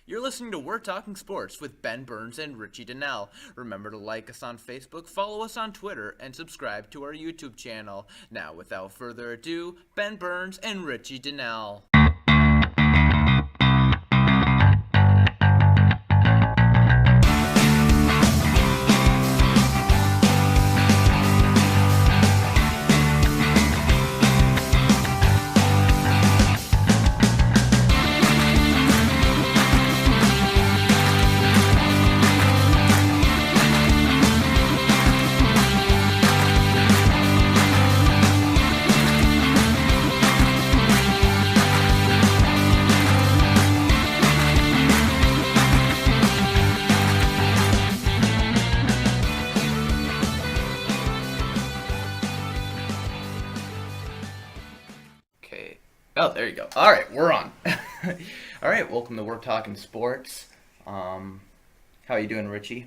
You're listening to We're Talking Sports with Ben Burns and Richie Donnell. Remember to like us on Facebook, follow us on Twitter, and subscribe to our YouTube channel. Now, without further ado, Ben Burns and Richie Donnell. Oh, there you go. All right, we're on. All right, welcome to We're Talking Sports. How are you doing, Richie?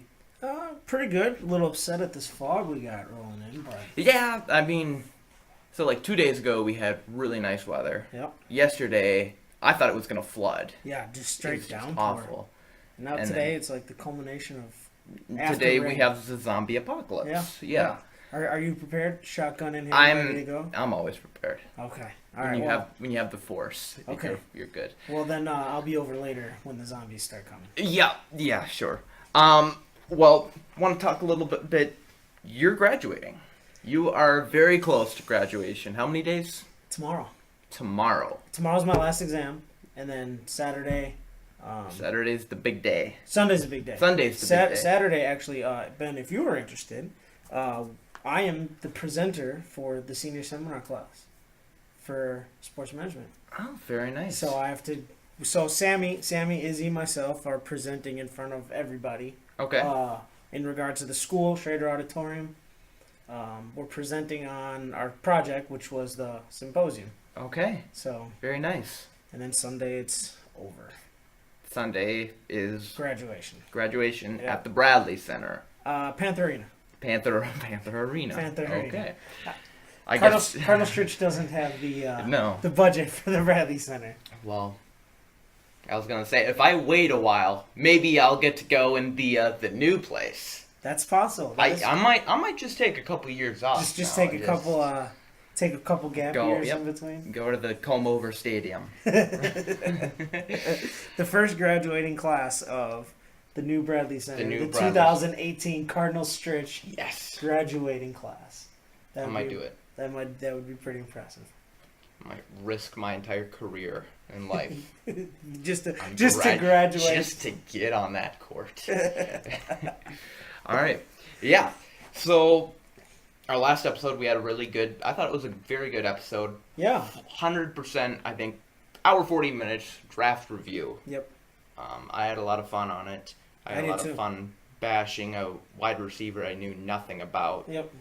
Pretty good. A little upset at this fog we got rolling in, but... Yeah, I mean, so like 2 days ago we had really nice weather. Yep. Yesterday, I thought it was going to flood. Yeah, just straight down. Awful. And now And today then- it's like the culmination of... Today rain. we have the zombie apocalypse. Yeah. Are you prepared? Shotgun in hand, ready to go? I'm always prepared. Okay. All right. When you have the force, Okay. you're good. Well, then I'll be over later when the zombies start coming. Yeah, sure. Well, want to talk a little bit. You're graduating. You are very close to graduation. How many days? Tomorrow. Tomorrow's my last exam, and then Saturday. Saturday's the big day. Sunday's the big day. Sunday's the big day. Saturday, actually, Ben, if you were interested, I am the presenter for the senior seminar class for sports management. Oh, very nice. So I have to. So Sammy, Izzy, myself are presenting in front of everybody. Okay. In regards to the school, Schrader Auditorium, we're presenting on our project, which was the symposium. Okay. So. Very nice. And then Sunday it's over. Sunday is graduation at the Bradley Center. Panther Arena. Panther Arena. Okay. Cardinal Church doesn't have the budget for the Bradley Center. Well, I was gonna say if I wait a while, maybe I'll get to go in the new place. That's possible. I might just take a couple years off. Just take a couple gap years in between. Go to the Comb-Over Stadium. The first graduating class of the new Bradley Center, the 2018 Cardinal Stritch graduating class. I might do it. That would be pretty impressive. I might risk my entire career in life just to graduate, just to get on that court. All right, yeah. So our last episode, we had I thought it was a very good episode. Yeah, 100%. I think hour 40 minutes draft review. Yep. I had a lot of fun on it. I had a lot of fun bashing a wide receiver I knew nothing about. Yep.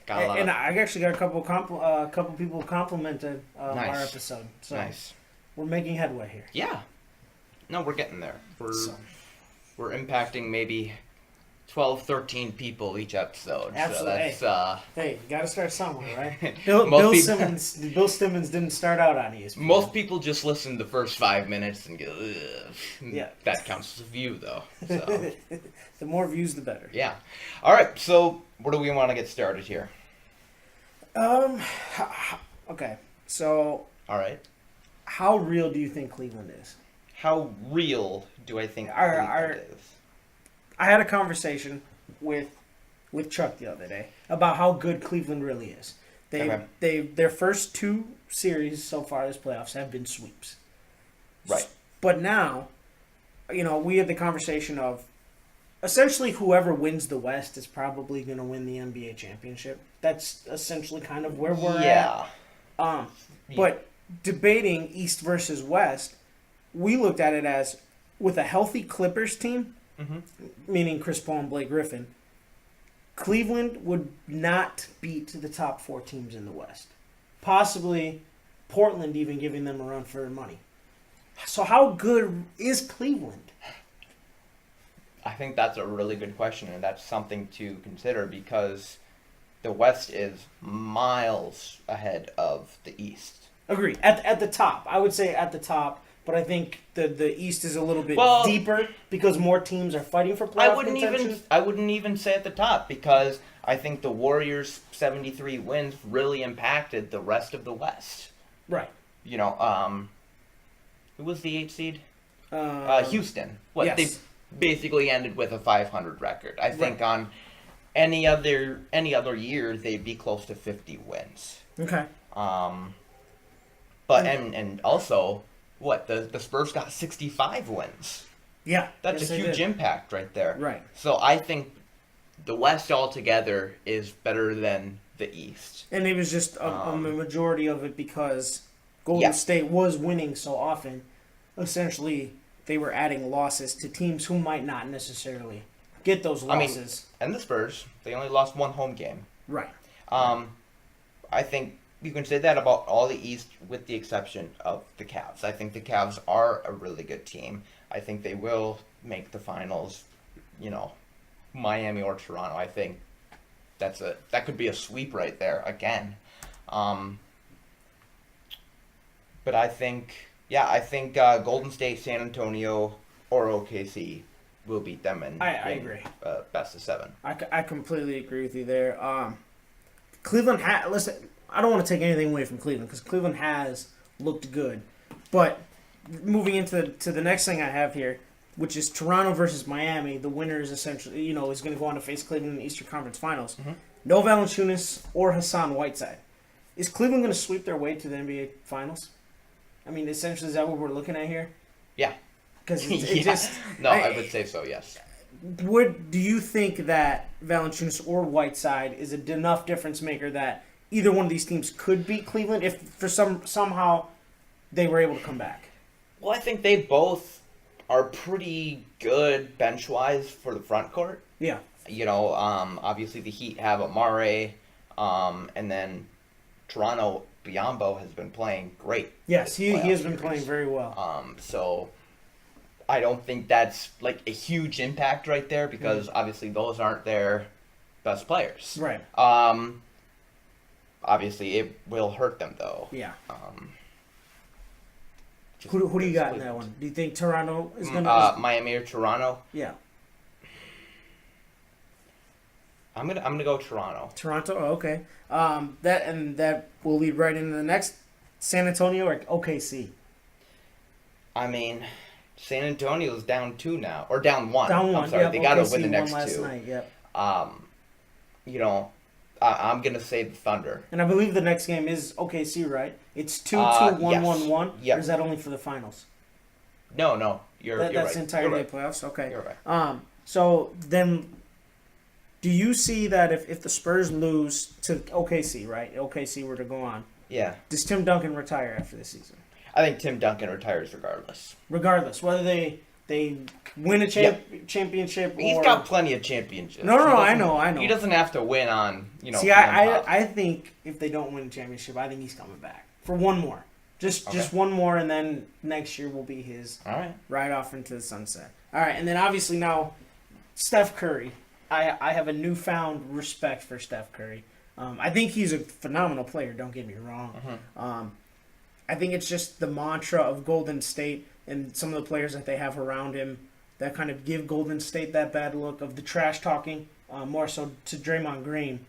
I actually got a couple people complimented our episode. So nice. We're making headway here. Yeah. No, we're getting there. We're impacting maybe 12, 13 people each episode. Absolutely. So that's, hey, you got to start somewhere, right? Bill Simmons didn't start out on ESPN. Most people just listen to the first 5 minutes and go, ugh. Yeah. That counts as a view, though. So. The more views, the better. Yeah. All right. So, where do we want to get started here? Okay. So. All right. How real do you think Cleveland is? How real do I think Cleveland is? I had a conversation with Chuck the other day about how good Cleveland really is. Their first two series so far this playoffs have been sweeps. Right. But now, we had the conversation of essentially whoever wins the West is probably going to win the NBA championship. That's essentially kind of where we're at. But debating East versus West, we looked at it as with a healthy Clippers team, meaning Chris Paul and Blake Griffin, Cleveland would not beat the top four teams in the West. Possibly Portland even giving them a run for their money. So how good is Cleveland? I think that's a really good question, and that's something to consider because the West is miles ahead of the East. Agreed. At the top. I would say at the top, but I think the East is a little bit Well, deeper because more teams are fighting for playoff contention. I wouldn't even say at the top, because I think the Warriors' 73 wins really impacted the rest of the West. Right. You know, who was the 8th seed? Houston. Yes. They basically ended with a 500 record. I think Right. on any other year they'd be close to 50 wins. Okay. But and also, what, the Spurs got 65 wins. Yeah. That's yes, a they huge did. impact right there. Right. So I think the West altogether is better than the East. And it was just a majority of it because Golden State was winning so often. Essentially, they were adding losses to teams who might not necessarily get those losses. And the Spurs, they only lost one home game. Right. I think you can say that about all the East with the exception of the Cavs. I think the Cavs are a really good team. I think they will make the finals, you know, Miami or Toronto. I think that could be a sweep right there again. But I think Golden State, San Antonio, or OKC will beat them in I agree. Best of 7. I completely agree with you there. Cleveland listen, I don't want to take anything away from Cleveland because Cleveland has looked good. But moving into the next thing I have here, which is Toronto versus Miami, the winner is essentially, is going to go on to face Cleveland in the Eastern Conference Finals. Mm-hmm. No Valanciunas or Hassan Whiteside. Is Cleveland going to sweep their way to the NBA Finals? I mean, essentially, is that what we're looking at here? Yeah. Because I would say so, yes. Do you think that Valanciunas or Whiteside is enough difference maker that either one of these teams could beat Cleveland if for somehow they were able to come back? Well, I think they both are pretty good bench-wise for the front court. Yeah. Obviously the Heat have Amare, and then Toronto, Biyombo has been playing great. Yes, he has been playing very well. So I don't think that's like a huge impact right there because obviously those aren't their best players. Right. Obviously it will hurt them though. Yeah. Who do you got in that one? Do you think Toronto is going to... Miami or Toronto? Yeah. I'm gonna go Toronto. Toronto, okay. That will lead right into the next. San Antonio or OKC? I mean, San Antonio's down 2 now, or down 1. Down 1. I'm sorry, yep, they got to OKC win the next won last 2. Night, yep. I'm gonna say the Thunder. And I believe the next game is OKC, right? It's 2-2, 1-1-1. Yep. Or is that only for the finals? No, you're right. That's the entire you're day right. playoffs. Okay. You're right. So then, do you see that if the Spurs lose to OKC, right? OKC were to go on. Yeah. Does Tim Duncan retire after the season? I think Tim Duncan retires regardless. Regardless, whether they win a championship or... He's got plenty of championships. No, I know. He doesn't have to win on, See, I think if they don't win a championship, I think he's coming back for one more. Just one more, and then next year will be his. All right. Right off into the sunset. All right, and then obviously now, Steph Curry. I have a newfound respect for Steph Curry. I think he's a phenomenal player, don't get me wrong. Mm-hmm. I think it's just the mantra of Golden State and some of the players that they have around him that kind of give Golden State that bad look of the trash talking, more so to Draymond Green.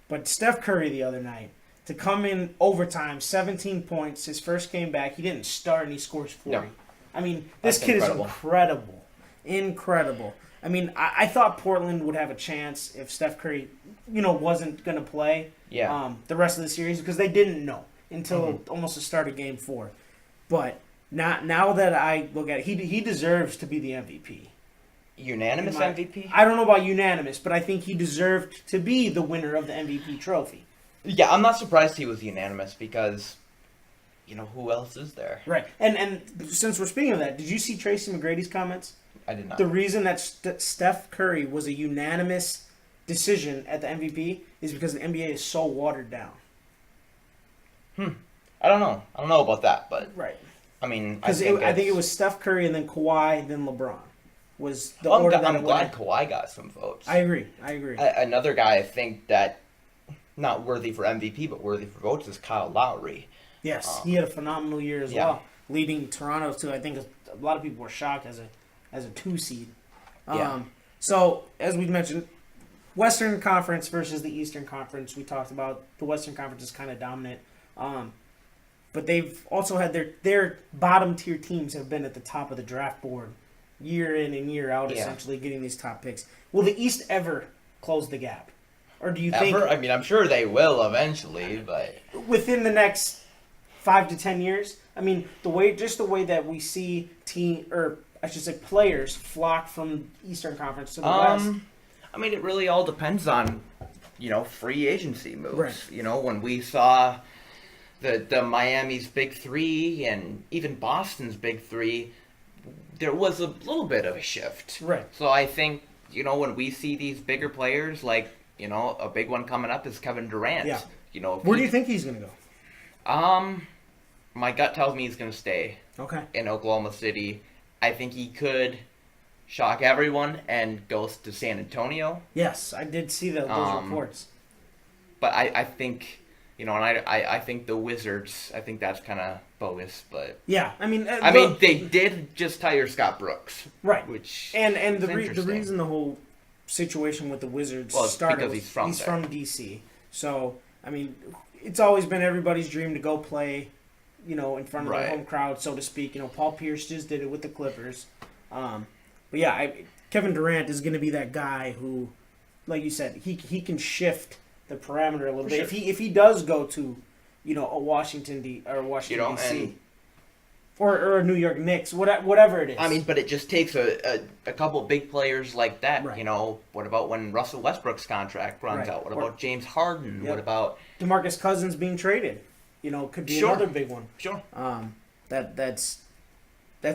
But Steph Curry the other night, to come in overtime, 17 points, his first game back, he didn't start and he scores 40. No. I mean, this kid is incredible. Incredible. I mean, I thought Portland would have a chance if Steph Curry, wasn't going to play the rest of the series because they didn't know until almost the start of Game 4. But now that I look at it, he deserves to be the MVP. Unanimous MVP? I don't know about unanimous, but I think he deserved to be the winner of the MVP trophy. Yeah, I'm not surprised he was unanimous because, who else is there? Right. And since we're speaking of that, did you see Tracy McGrady's comments? I did not. The reason that Steph Curry was a unanimous decision at the MVP is because the NBA is so watered down. I don't know. I don't know about that, but... Right. I mean, I think it was Steph Curry and then Kawhi, then LeBron. Was the order that I'm glad Kawhi got some votes. I agree. Another guy I think that not worthy for MVP but worthy for votes is Kyle Lowry. Yes, he had a phenomenal year as well. leading Toronto to, I think, a lot of people were shocked as a 2 seed. Yeah. So, as we mentioned, Western Conference versus the Eastern Conference, we talked about the Western Conference is kind of dominant. But they've also had their bottom tier teams have been at the top of the draft board year in and year out, essentially getting these top picks. Will the East ever close the gap? Or do you think... I mean, I'm sure they will eventually, but... Within the next 5 to 10 years? I mean, the way that we see players flock from Eastern Conference to the West. I mean, it really all depends on, free agency moves. Right. When we saw the Miami's big three and even Boston's big three, there was a little bit of a shift. Right. So I think, when we see these bigger players, like, a big one coming up is Kevin Durant. Yeah. Where do you think he's going to go? My gut tells me he's going to stay. Okay. In Oklahoma City. I think he could shock everyone and go to San Antonio. Yes, I did see those reports. But I think, I think the Wizards, I think that's kind of bogus. But yeah, I mean, they did just hire Scott Brooks, right? Which and the reason the whole situation with the Wizards started because he's from DC. So I mean, it's always been everybody's dream to go play, in front of the home crowd, so to speak. Paul Pierce just did it with the Clippers. But yeah, Kevin Durant is going to be that guy who, like you said, he can shift the parameter a little bit. Sure. If he does go to, a Washington DC, or a New York Knicks, whatever it is. I mean, but it just takes a couple big players like that. Right. What about when Russell Westbrook's contract runs out? What about James Harden? Yep. What about DeMarcus Cousins being traded? Could be another big one. Sure. That's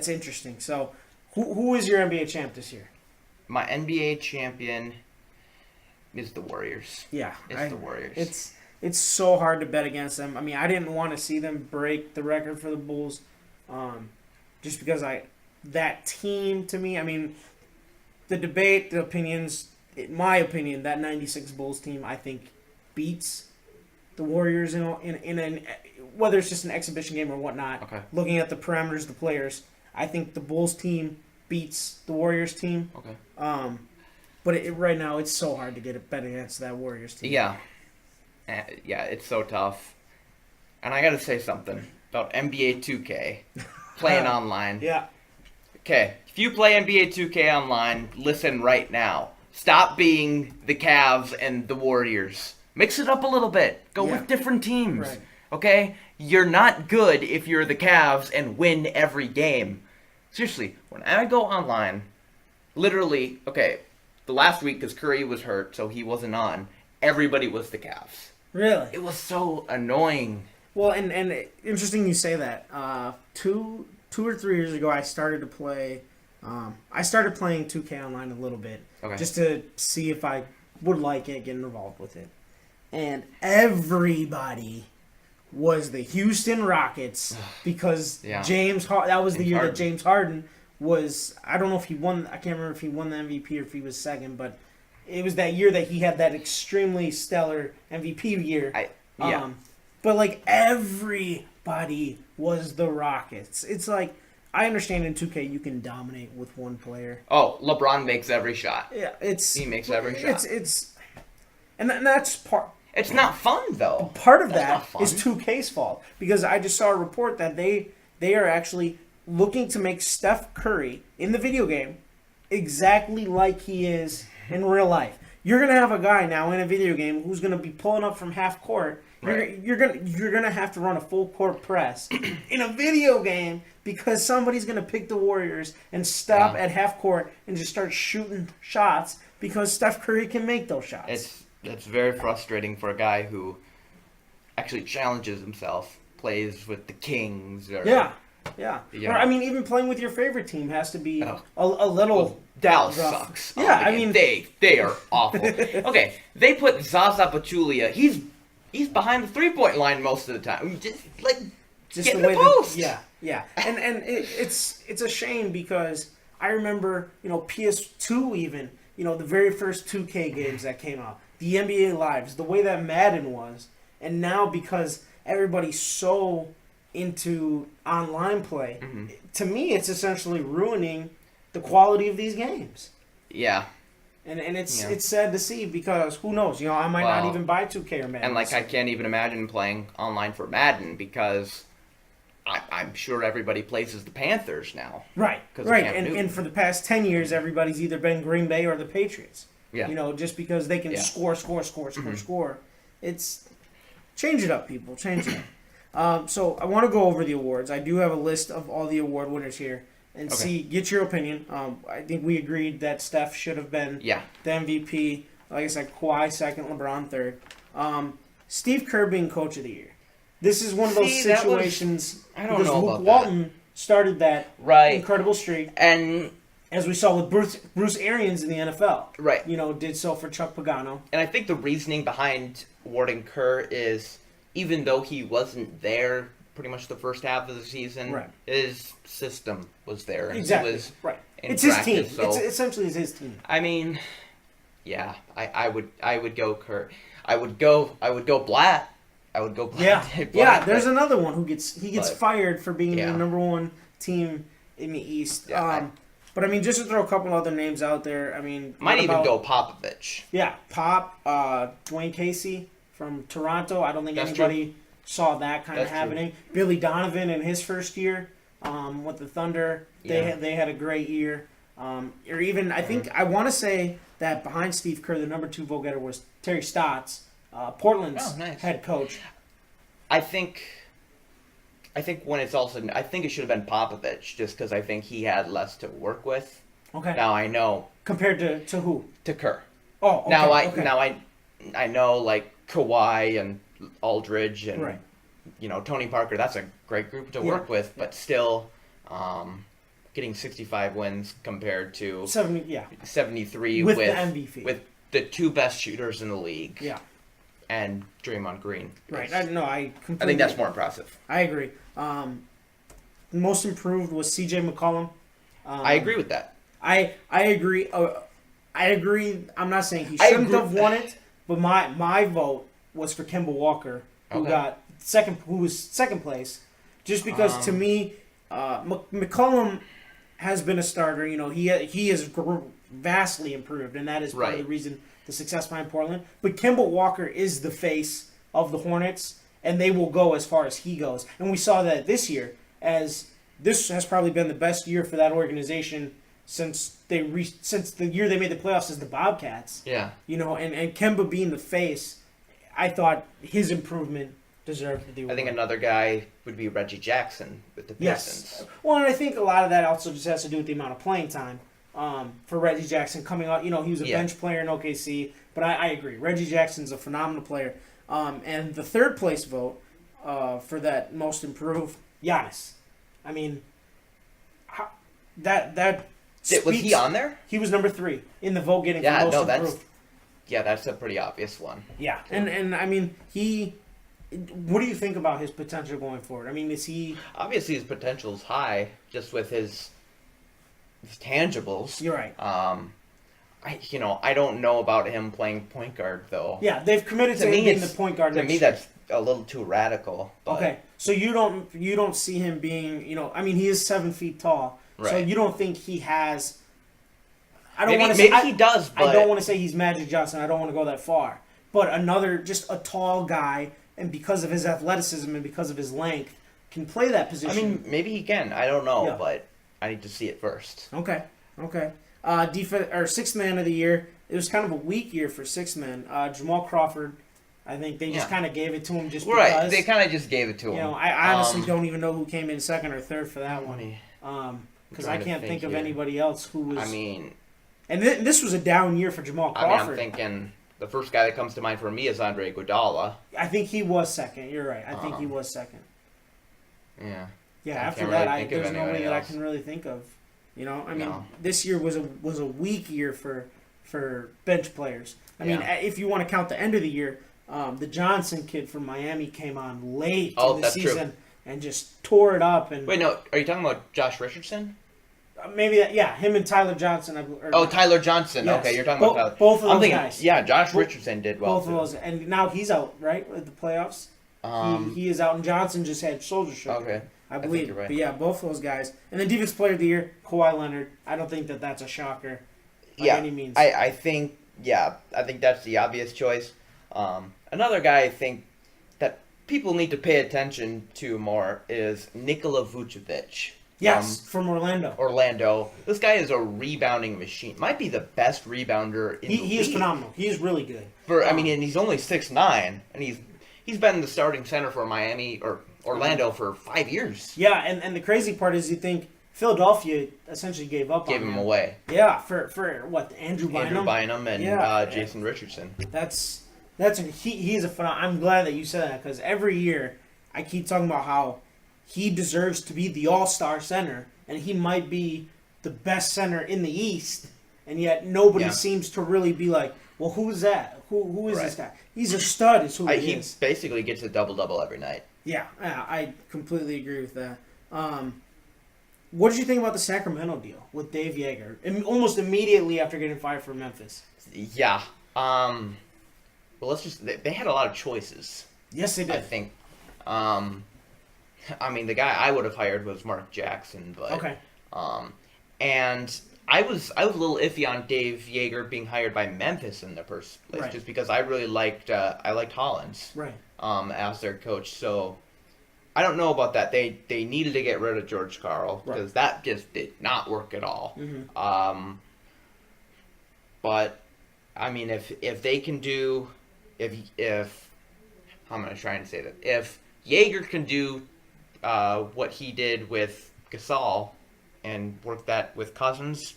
interesting. So, who is your NBA champ this year? My NBA champion is the Warriors. Yeah, it's the Warriors. It's so hard to bet against them. I mean, I didn't want to see them break the record for the Bulls, just because that team to me. I mean, the debate, the opinions. In my opinion, that '96 Bulls team, I think, beats the Warriors in an whether it's just an exhibition game or whatnot. Okay. Looking at the parameters of the players, I think the Bulls team beats the Warriors team. Okay. But right now it's so hard to get a bet against that Warriors team. Yeah. Yeah, it's so tough. And I got to say something about NBA 2K playing online. Yeah. Okay, if you play NBA 2K online, listen right now. Stop being the Cavs and the Warriors. Mix it up a little bit. Go with different teams. Right. Okay? You're not good if you're the Cavs and win every game. Seriously, when I go online, literally, the last week because Curry was hurt, so he wasn't on, everybody was the Cavs. Really? It was so annoying. Well, and interesting you say that. 2 or 3 years ago, I started to play. I started playing 2K online a little bit, just to see if I would like it, get involved with it. And everybody was the Houston Rockets because James Harden. That was the year that James Harden was. I don't know if he won. I can't remember if he won the MVP or if he was second, but it was that year that he had that extremely stellar MVP year. But like everybody was the Rockets. It's like I understand in 2K you can dominate with one player. Oh, LeBron makes every shot. Yeah, he makes every shot. And that's part. It's not fun though. Part of that is 2K's fault because I just saw a report that they are actually looking to make Steph Curry in the video game exactly like he is in real life. You're gonna have a guy now in a video game who's gonna be pulling up from half court. You're gonna have to run a full court press in a video game because somebody's gonna pick the Warriors and stop at half court and just start shooting shots because Steph Curry can make those shots. It's very frustrating for a guy who actually challenges himself, plays with the Kings. Yeah. Or, I mean, even playing with your favorite team has to be a little. Well, Dallas rough. sucks. Yeah, I mean they are awful. Okay, they put Zaza Pachulia. He's behind the 3-point line most of the time. Just get in the post. Yeah. And it's a shame because I remember PS2 even the very first 2K games that came out, the NBA Lives, the way that Madden was, and now because everybody's so into online play, Mm-hmm. to me, it's essentially ruining the quality of these games. Yeah. And it's sad to see because who knows? I might not even buy 2K or Madden. And I can't even imagine playing online for Madden because I'm sure everybody plays as the Panthers now. Right. And for the past 10 years, everybody's either been Green Bay or the Patriots. Yeah. Just because they can score. It's change it up, people. Change it up. So I want to go over the awards. I do have a list of all the award winners here. And get your opinion. I think we agreed that Steph should have been the MVP. Like I said, Kawhi second, LeBron third. Steve Kerr being Coach of the Year. This is one of those situations I don't know Luke about Walton started that incredible streak. And as we saw with Bruce Arians in the NFL. Right. Did so for Chuck Pagano. And I think the reasoning behind awarding Kerr is even though he wasn't there pretty much the first half of the season, his system was there. Exactly. He was It's practice, his team. So, it's essentially his team. I mean, yeah, I would go Kerr. I would go Blatt. I would go Blatt. Yeah. There's another one who gets fired for being the number one team in the East. Yeah, but I mean, just to throw a couple other names out there. I mean, might even go Popovich. Yeah, Pop, Dwayne Casey from Toronto. I don't think anybody saw that kind of happening. True. Billy Donovan in his first year with the Thunder, they had a great year. Or even I think I want to say that behind Steve Kerr, the number 2 vote getter was Terry Stotts, Portland's head coach. I think when it's all said, I think it should have been Popovich, just because I think he had less to work with. Okay. Now I know compared to who? To Kerr. Oh. Okay. Now I know like Kawhi and Aldridge and Tony Parker. That's a great group to work with, but still, getting 65 wins compared to 73 with the MVP with the 2 best shooters in the league. Yeah. And Draymond Green. Right. I think that's more impressive. I agree. Most improved was CJ McCollum. I agree with that. I agree. I agree. I'm not saying he shouldn't have won it, but my vote was for Kemba Walker, who was second place, just because to me, McCollum has been a starter. He has vastly improved, and that is part of the reason the success behind Portland. But Kemba Walker is the face of the Hornets, and they will go as far as he goes. And we saw that this year, as this has probably been the best year for that organization since the year they made the playoffs as the Bobcats. Yeah. And Kemba being the face, I thought his improvement deserved the award. I think another guy would be Reggie Jackson with the Pistons. Yes. Well, and I think a lot of that also just has to do with the amount of playing time. For Reggie Jackson coming out, he was a bench player in OKC, but I agree. Reggie Jackson's a phenomenal player. And the third place vote for that most improved, Giannis. I mean, was he on there? He was number 3 in the vote getting for most improved. That's a pretty obvious one. Yeah, and I mean, what do you think about his potential going forward? I mean, is he... Obviously, his potential is high, just with his tangibles. You're right. I don't know about him playing point guard, though. Yeah, they've committed to him being the point guard next year. That's a little too radical. But... Okay, so you don't see him being, I mean, he is 7 feet tall, so you don't think he has... Maybe he does, but... I don't want to say he's Magic Johnson. I don't want to go that far. But just a tall guy, and because of his athleticism and because of his length, can play that position. I mean, maybe he can. I don't know, but I need to see it first. Okay. Sixth man of the year. It was kind of a weak year for sixth man. Jamal Crawford. I think they just kind of gave it to him just because. Right. They kind of just gave it to him. I honestly don't even know who came in second or third for that one. Because I can't think of anybody else who was. I mean. And this was a down year for Jamal Crawford. I'm thinking the first guy that comes to mind for me is Andre Iguodala. I think he was second. You're right. I think he was second. Yeah. Yeah. After that, there's nobody that I can really think of. This year was a weak year for bench players. I mean, if you want to count the end of the year, the Johnson kid from Miami came on late in the season and just tore it up. And wait, no, are you talking about Josh Richardson? Maybe him and Tyler Johnson. Tyler Johnson. Yes. Okay, you're talking about Tyler. Both of those guys. Yeah, Josh Richardson did well. Both of those, and now he's out, right, with the playoffs. He is out, and Johnson just had shoulder surgery. Okay. I believe. you're right. But yeah, both those guys. And then Defensive Player of the Year, Kawhi Leonard. I don't think that that's a shocker by any means. I think that's the obvious choice. Another guy I think that people need to pay attention to more is Nikola Vucevic. Yes, from Orlando. Orlando. This guy is a rebounding machine. Might be the best rebounder in the league. He is phenomenal. He is really good. And he's only 6'9", and he's been the starting center for Miami or Orlando for 5 years. Yeah, and the crazy part is you think Philadelphia essentially gave up on him. Gave him away. Yeah, for what, Andrew Bynum? Andrew Bynum and Jason Richardson. He's a phenomenal. I'm glad that you said that, because every year I keep talking about how he deserves to be the all-star center, and he might be the best center in the East, and yet nobody seems to really be like, well, who's that? Who is this guy? He's a stud is who he is. He basically gets a double-double every night. Yeah, I completely agree with that. What did you think about the Sacramento deal with Dave Yeager? Almost immediately after getting fired from Memphis. Yeah. Well, they had a lot of choices. Yes, they did. I think. The guy I would have hired was Mark Jackson, but okay. And I was a little iffy on Dave Yeager being hired by Memphis in the first place, just because I really liked Hollins, as their coach. So I don't know about that. They needed to get rid of George Karl because that just did not work at all. Mm-hmm. But I mean, if they can do, if how am I trying to say that? If Yeager can do what he did with Gasol and work that with Cousins,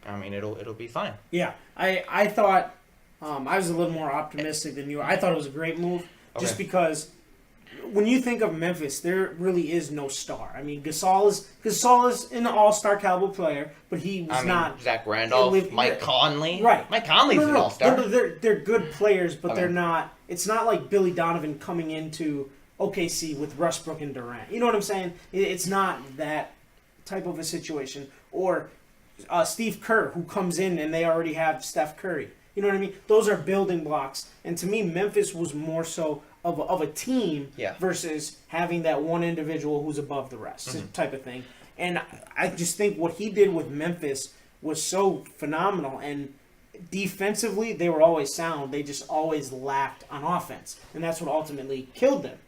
I mean, it'll be fine. Yeah, I thought I was a little more optimistic than you. I thought it was a great move, just because when you think of Memphis, there really is no star. I mean, Gasol is an all-star caliber player, but he was not. Zach Randolph, Mike Conley. Right. Mike Conley's an all-star. They're good players, but they're not. It's not like Billy Donovan coming into OKC with Westbrook and Durant. You know what I'm saying? It's not that type of a situation. Or Steve Kerr, who comes in and they already have Steph Curry. You know what I mean? Those are building blocks. And to me, Memphis was more so of a team versus having that one individual who's above the rest type of thing. And I just think what he did with Memphis was so phenomenal. And defensively, they were always sound. They just always lacked on offense. And that's what ultimately killed them.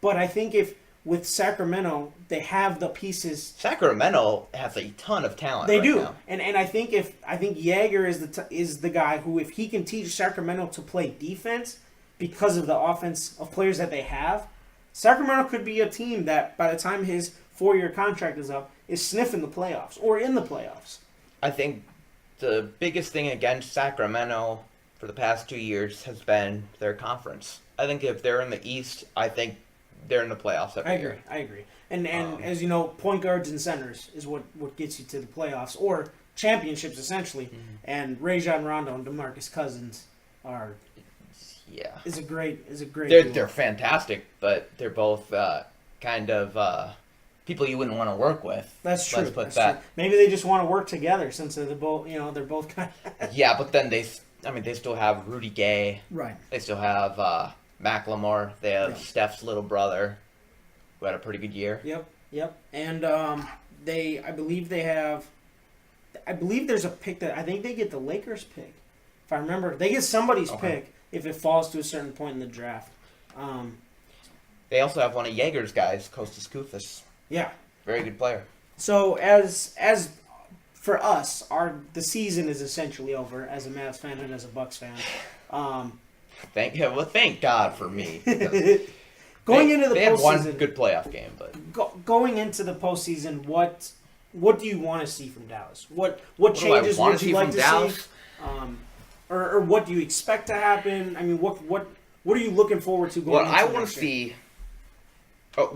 But I think if with Sacramento, they have the pieces. Sacramento has a ton of talent. They right do, now. and I think Yeager is the guy who, if he can teach Sacramento to play defense because of the offense of players that they have, Sacramento could be a team that by the time his 4-year contract is up is sniffing the playoffs or in the playoffs. I think the biggest thing against Sacramento for the past 2 years has been their conference. I think if they're in the East, I think they're in the playoffs every year. I agree. And as you know, point guards and centers is what gets you to the playoffs or championships essentially. Mm-hmm. And Rajon Rondo and DeMarcus Cousins is a great They're fantastic, but they're both kind of people you wouldn't want to work with. That's true. Let's put that. True. Maybe they just want to work together since they're both kind of Yeah, but then they still have Rudy Gay. Right. They still have Macklemore. They have Steph's little brother, who had a pretty good year. Yep. And I believe there's a pick that I think they get the Lakers pick. If I remember, they get somebody's pick if it falls to a certain point in the draft. They also have one of Yeager's guys, Kostas Koufos. Yeah. Very good player. So as for us, the season is essentially over as a Mavs fan and as a Bucks fan. Thank God for me. Going into the postseason, they had one good playoff game, but going into the postseason, what do you want to see from Dallas? What changes would you like to see? Or what do you expect to happen? I mean, what are you looking forward to going? What I want to see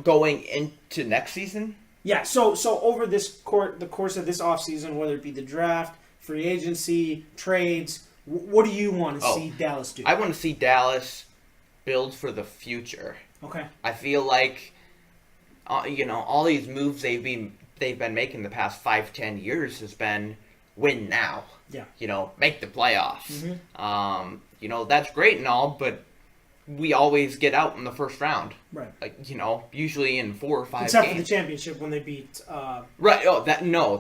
going into next season. Yeah. So over the course of this offseason, whether it be the draft, free agency, trades. What do you want to see Dallas do? I want to see Dallas build for the future. Okay. I feel like, all these moves they've been making the past 5-10 years has been win now. Yeah. Make the playoffs. Mm-hmm. That's great and all, but we always get out in the first round. Right. Like, usually in 4 or 5 Except games. for the championship when they beat... Right. Oh,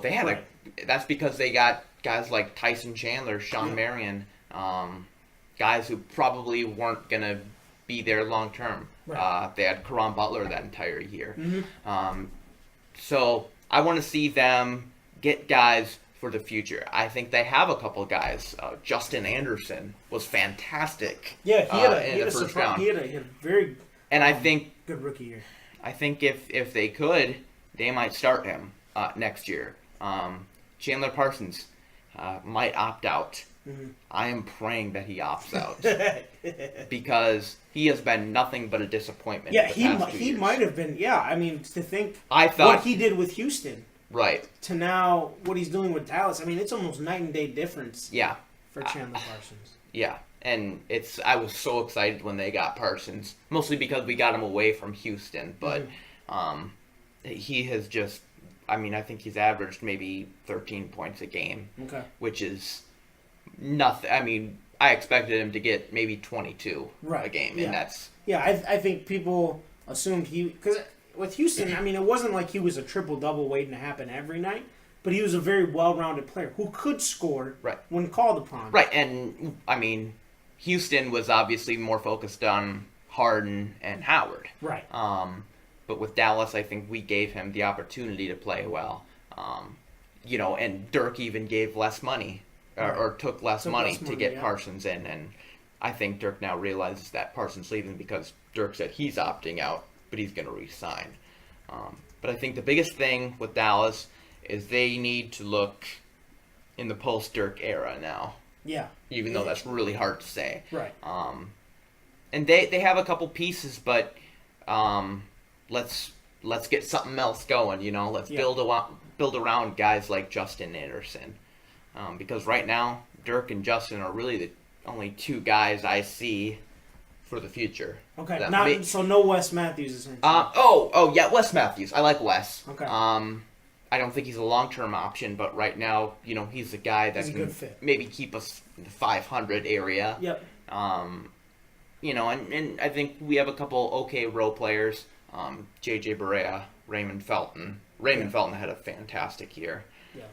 they had right. That's because they got guys like Tyson Chandler, Sean Marion, guys who probably weren't going to be there long term. Right. They had Karan Butler that entire year. Mm-hmm. So I want to see them get guys for the future. I think they have a couple guys. Justin Anderson was fantastic. Yeah, he had in the first round. He had a very I think good rookie year. I think if they could, they might start him next year. Chandler Parsons might opt out. Mm-hmm. I am praying that he opts out because he has been nothing but a disappointment. Yeah, he might have been. Yeah, I mean, to think I thought what he did with Houston, right, to now what he's doing with Dallas. I mean, it's almost night and day difference. Yeah, for Chandler Parsons. Yeah, and I was so excited when they got Parsons, mostly because we got him away from Houston. But he has just, I mean, I think he's averaged maybe 13 points a game, which is nothing. I mean, I expected him to get maybe 22 a game, and that's... Yeah, I think people assumed because with Houston, I mean, it wasn't like he was a triple-double waiting to happen every night, but he was a very well-rounded player who could score when called upon. Right, and, I mean, Houston was obviously more focused on Harden and Howard. Right. But with Dallas, I think we gave him the opportunity to play well. And Dirk even gave less money. Or took less money to get Parsons in, and I think Dirk now realizes that Parsons leaving because Dirk said he's opting out, but he's going to re-sign. But I think the biggest thing with Dallas is they need to look in the post-Dirk era now. Yeah. Even though that's really hard to say. Right. And they have a couple pieces, but let's get something else going. Let's build around guys like Justin Anderson. Because right now, Dirk and Justin are really the only two guys I see for the future. Okay, so no Wes Matthews essentially. Yeah, Wes Matthews. I like Wes. Okay. I don't think he's a long-term option, but right now, he's a guy that can maybe keep us in the 500 area. Yep. And I think we have a couple okay role players. J.J. Barea, Raymond Felton. Raymond Felton had a fantastic year. Yeah.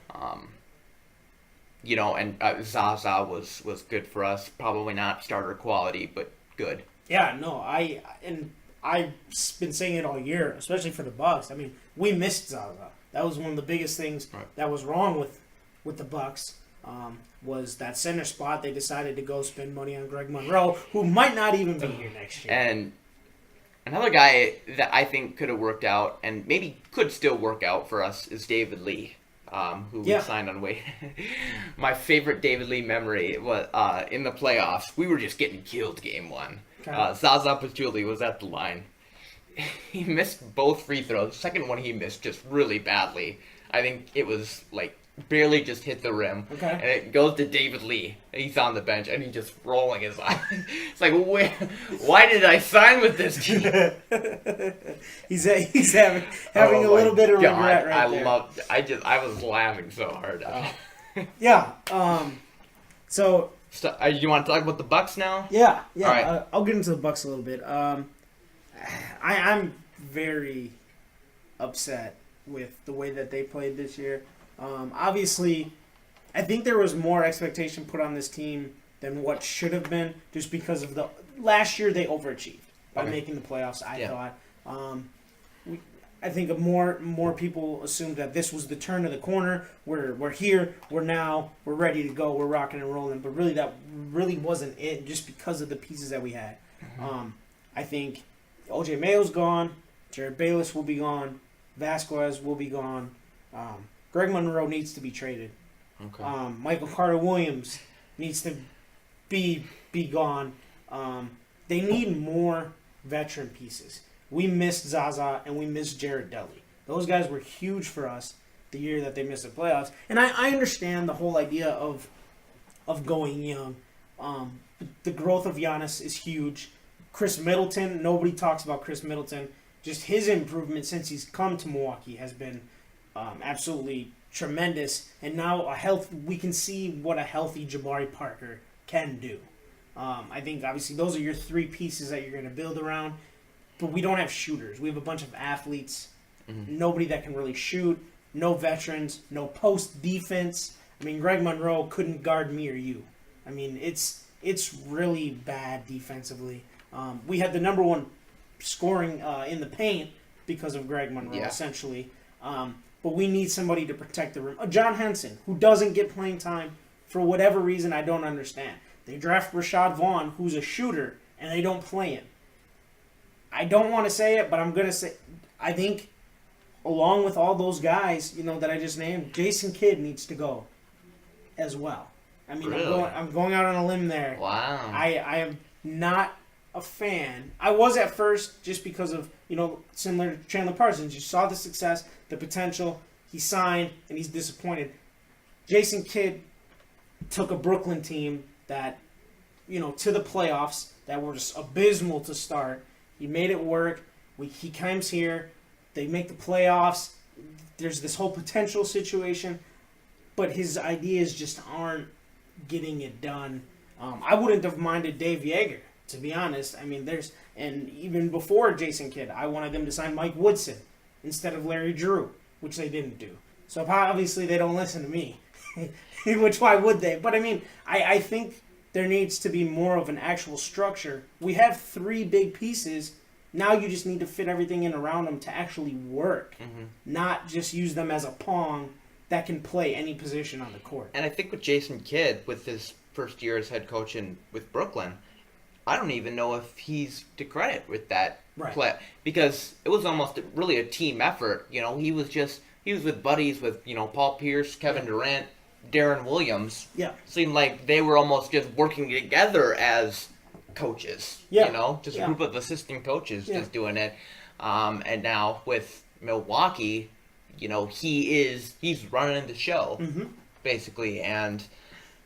And Zaza was good for us. Probably not starter quality, but good. Yeah, no, I've been saying it all year, especially for the Bucks. I mean, we missed Zaza. That was one of the biggest things that was wrong with the Bucks. Was that center spot. They decided to go spend money on Greg Monroe, who might not even be here next year. And another guy that I think could have worked out, and maybe could still work out for us, is David Lee. Who we signed on waivers. My favorite David Lee memory was in the playoffs. We were just getting killed game one. Zaza Pachulia was at the line. He missed both free throws. The second one he missed just really badly. I think it was like barely just hit the rim. And it goes to David Lee. He's on the bench and he's just rolling his eyes. It's like, why did I sign with this team? he's having a little bit of regret I was laughing so hard. Yeah. So you want to talk about the Bucks now? Yeah. All right. I'll get into the Bucks a little bit. I'm very upset with the way that they played this year. Obviously, I think there was more expectation put on this team than what should have been, just because of last year they overachieved by making the playoffs. I thought. I think more people assumed that this was the turn of the corner. We're here. We're ready to go. We're rocking and rolling. But really, that really wasn't it, just because of the pieces that we had. I think O.J. Mayo's gone. Jared Bayless will be gone. Vasquez will be gone. Greg Monroe needs to be traded. Michael Carter-Williams needs to be gone. They need more veteran pieces. We missed Zaza and we missed Jared Dudley. Those guys were huge for us the year that they missed the playoffs. And I understand the whole idea of going young. The growth of Giannis is huge. Chris Middleton, nobody talks about Chris Middleton. Just his improvement since he's come to Milwaukee has been absolutely tremendous. And now we can see what a healthy Jabari Parker can do. I think obviously those are your three pieces that you're going to build around. But we don't have shooters. We have a bunch of athletes. Mm-hmm. Nobody that can really shoot. No veterans. No post defense. I mean, Greg Monroe couldn't guard me or you. I mean, it's really bad defensively. We had the number one scoring in the paint because of Greg Monroe, essentially. But we need somebody to protect the rim. John Henson, who doesn't get playing time for whatever reason I don't understand. They draft Rashad Vaughn, who's a shooter, and they don't play him. I don't want to say it, but I'm going to say, I think, along with all those guys, that I just named, Jason Kidd needs to go as well. I mean, really? I'm going out on a limb there. Wow. I am not a fan. I was at first just because of, similar to Chandler Parsons. You saw the success, the potential. He signed, and he's disappointed. Jason Kidd took a Brooklyn team that, to the playoffs that were just abysmal to start. He made it work. He comes here. They make the playoffs. There's this whole potential situation, but his ideas just aren't getting it done. I wouldn't have minded Dave Yeager, to be honest. I mean, and even before Jason Kidd, I wanted them to sign Mike Woodson instead of Larry Drew, which they didn't do. So obviously they don't listen to me, which why would they? But I mean, I think there needs to be more of an actual structure. We have three big pieces. Now you just need to fit everything in around them to actually work, not just use them as a pawn that can play any position on the court. And I think with Jason Kidd, with his first year as head coach with Brooklyn, I don't even know if he's to credit with that play, because it was almost really a team effort. He was with buddies with Paul Pierce, Kevin Durant, Darren Williams. Yeah, seemed like they were almost just working together as coaches. Yeah, just a group of assistant coaches just doing it. And now with Milwaukee, he's running the show basically, and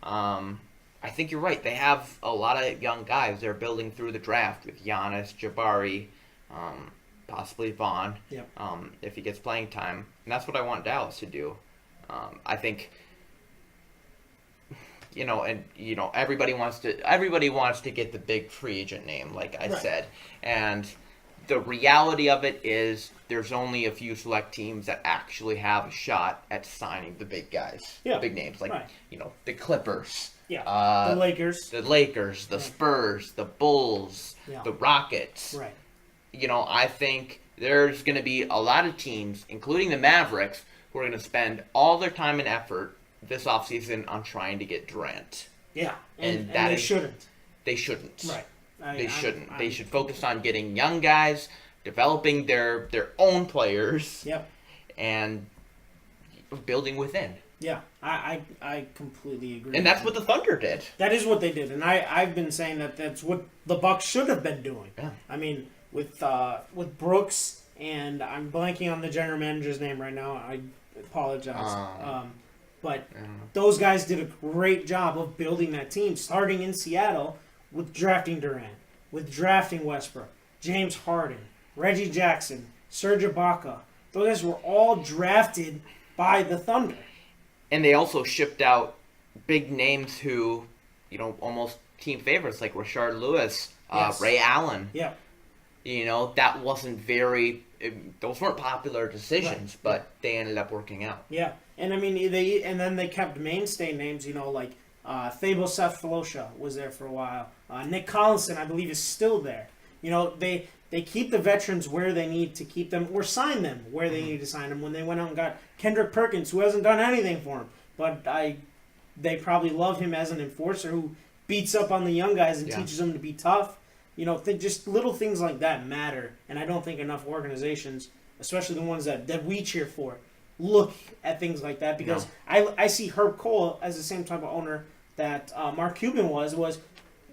I think you're right. They have a lot of young guys they're building through the draft with Giannis, Jabari, possibly Vaughn, if he gets playing time. And that's what I want Dallas to do. I think, everybody wants to get the big free agent name, like I said. And the reality of it is there's only a few select teams that actually have a shot at signing the big guys, the big names, like, the Clippers. Yeah, the Lakers. The Spurs, the Bulls, the Rockets. Right. I think there's going to be a lot of teams, including the Mavericks, who are going to spend all their time and effort this offseason on trying to get Durant. Yeah, and they shouldn't. They shouldn't. Right. They shouldn't. They should focus on getting young guys, developing their own players, and building within. Yeah, I completely agree. And that's what the Thunder did. That is what they did, and I've been saying that's what the Bucks should have been doing. Yeah. I mean, with Brooks, and I'm blanking on the general manager's name right now. I apologize. But those guys did a great job of building that team, starting in Seattle with drafting Durant, with drafting Westbrook, James Harden, Reggie Jackson, Serge Ibaka. Those guys were all drafted by the Thunder. And they also shipped out big names who, almost team favorites, like Rashard Lewis, Ray Allen. Yeah. That wasn't those weren't popular decisions, but they ended up working out. Yeah. And I mean, then they kept mainstay names, like Thabo Sefolosha was there for a while. Nick Collison, I believe, is still there. They keep the veterans where they need to keep them, or sign them where they need to sign them. When they went out and got Kendrick Perkins, who hasn't done anything for him, but they probably love him as an enforcer who beats up on the young guys and teaches them to be tough. Just little things like that matter, and I don't think enough organizations, especially the ones that we cheer for, look at things like that, because I see Herb Cole as the same type of owner that Mark Cuban was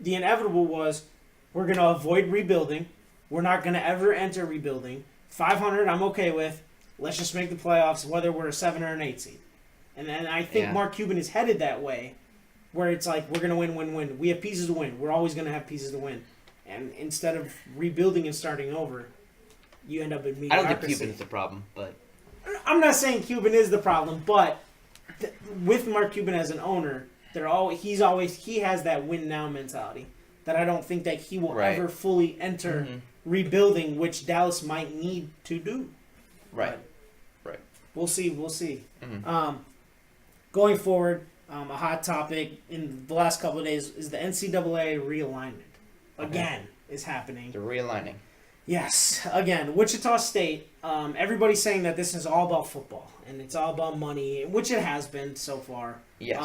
the inevitable was, we're going to avoid rebuilding. We're not going to ever enter rebuilding. 500 I'm okay with. Let's just make the playoffs, whether we're a 7 or an 8 seed. And I think Mark Cuban is headed that way, where it's like, we're going to win. We have pieces to win. We're always going to have pieces to win. And instead of rebuilding and starting over, you end up in mediocrity. I don't think Cuban is the problem, but... I'm not saying Cuban is the problem, but with Mark Cuban as an owner, he has that win now mentality. that I don't think that he will Right. ever fully enter rebuilding, which Dallas might need to do. Right. But Right. we'll see. We'll see. Mhm. Going forward, a hot topic in the last couple of days is the NCAA realignment. Again, is happening. The realigning. Yes, again, Wichita State. Everybody's saying that this is all about football and it's all about money, which it has been so far. Yes.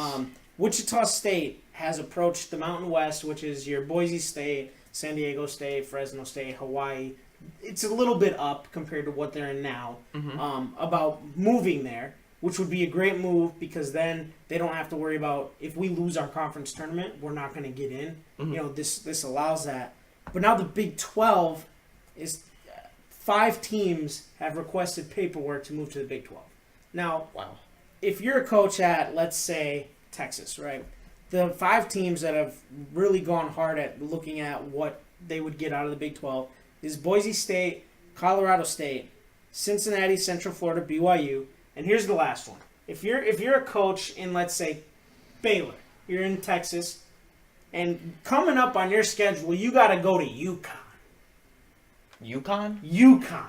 Wichita State has approached the Mountain West, which is your Boise State, San Diego State, Fresno State, Hawaii. It's a little bit up compared to what they're in now. About moving there, which would be a great move because then they don't have to worry about if we lose our conference tournament, we're not going to get in. This allows that. But now the Big 12 is 5 teams have requested paperwork to move to the Big 12. Now, Wow. if you're a coach at, let's say, Texas, right? The 5 teams that have really gone hard at looking at what they would get out of the Big 12 is Boise State, Colorado State, Cincinnati, Central Florida, BYU, and here's the last one. If you're a coach in, let's say, Baylor, you're in Texas, and coming up on your schedule, you got to go to UConn. UConn.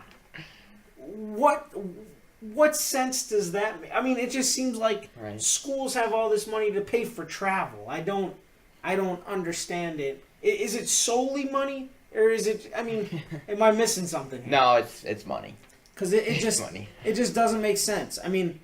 What sense does that make? I mean, it just seems like schools have all this money to pay for travel. I don't understand it. Is it solely money, or is it? I mean, am I missing something here? No, it's money. Because it just doesn't make sense. I mean,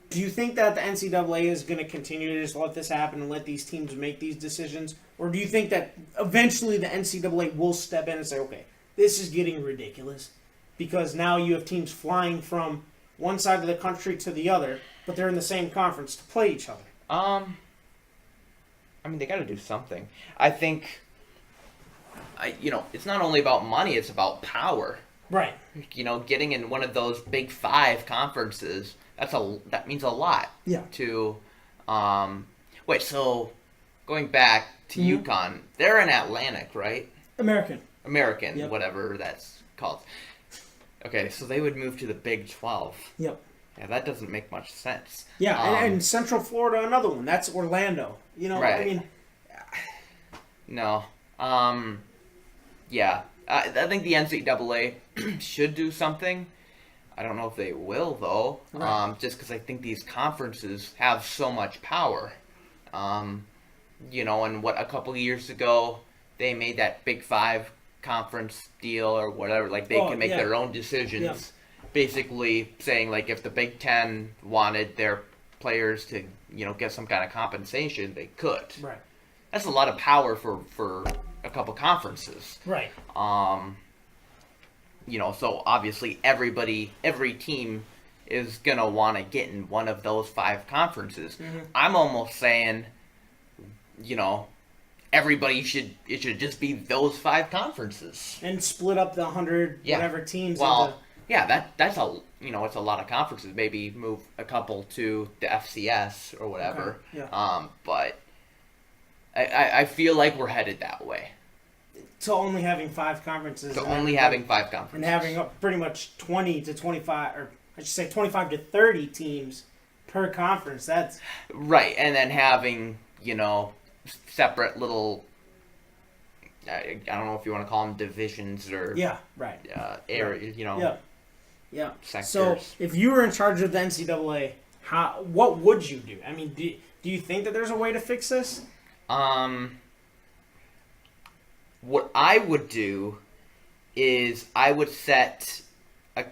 do you think that the NCAA is going to continue to just let this happen and let these teams make these decisions? Or do you think that eventually the NCAA will step in and say, okay, this is getting ridiculous because now you have teams flying from one side of the country to the other, but they're in the same conference to play each other? I mean, they got to do something. I think, it's not only about money, it's about power. Right. Getting in one of those Big 5 conferences, that means a lot. Yeah. To, so going back to UConn, they're in Atlantic, right? American, yep. Whatever that's called. Okay, so they would move to the Big 12. Yep. Yeah, that doesn't make much sense. Yeah, and Central Florida, another one. That's Orlando. Right. I mean... No. Yeah. I think the NCAA should do something. I don't know if they will, though. Right. Just because I think these conferences have so much power. And a couple of years ago, they made that Big 5 conference deal or whatever. Like, they can make their own decisions. Yeah. Basically saying, like, if the Big 10 wanted their players to, get some kind of compensation, they could. Right. That's a lot of power for a couple conferences. Right. So obviously every team is going to want to get in one of those 5 conferences. Mm-hmm. I'm almost saying, it should just be those 5 conferences. And split up the 100 whatever teams. Well, that's it's a lot of conferences. Maybe move a couple to the FCS or whatever. Okay. Yeah. But I feel like we're headed that way. To only having 5 conferences. Having 5 conferences. And having pretty much 20 to 25, or I should say 25 to 30 teams per conference. That's... Right, and then having, separate little... I don't know if you want to call them divisions or... Yeah, right. Areas, Yeah. sectors. So, if you were in charge of the NCAA, what would you do? I mean, do you think that there's a way to fix this? What I would do is I would set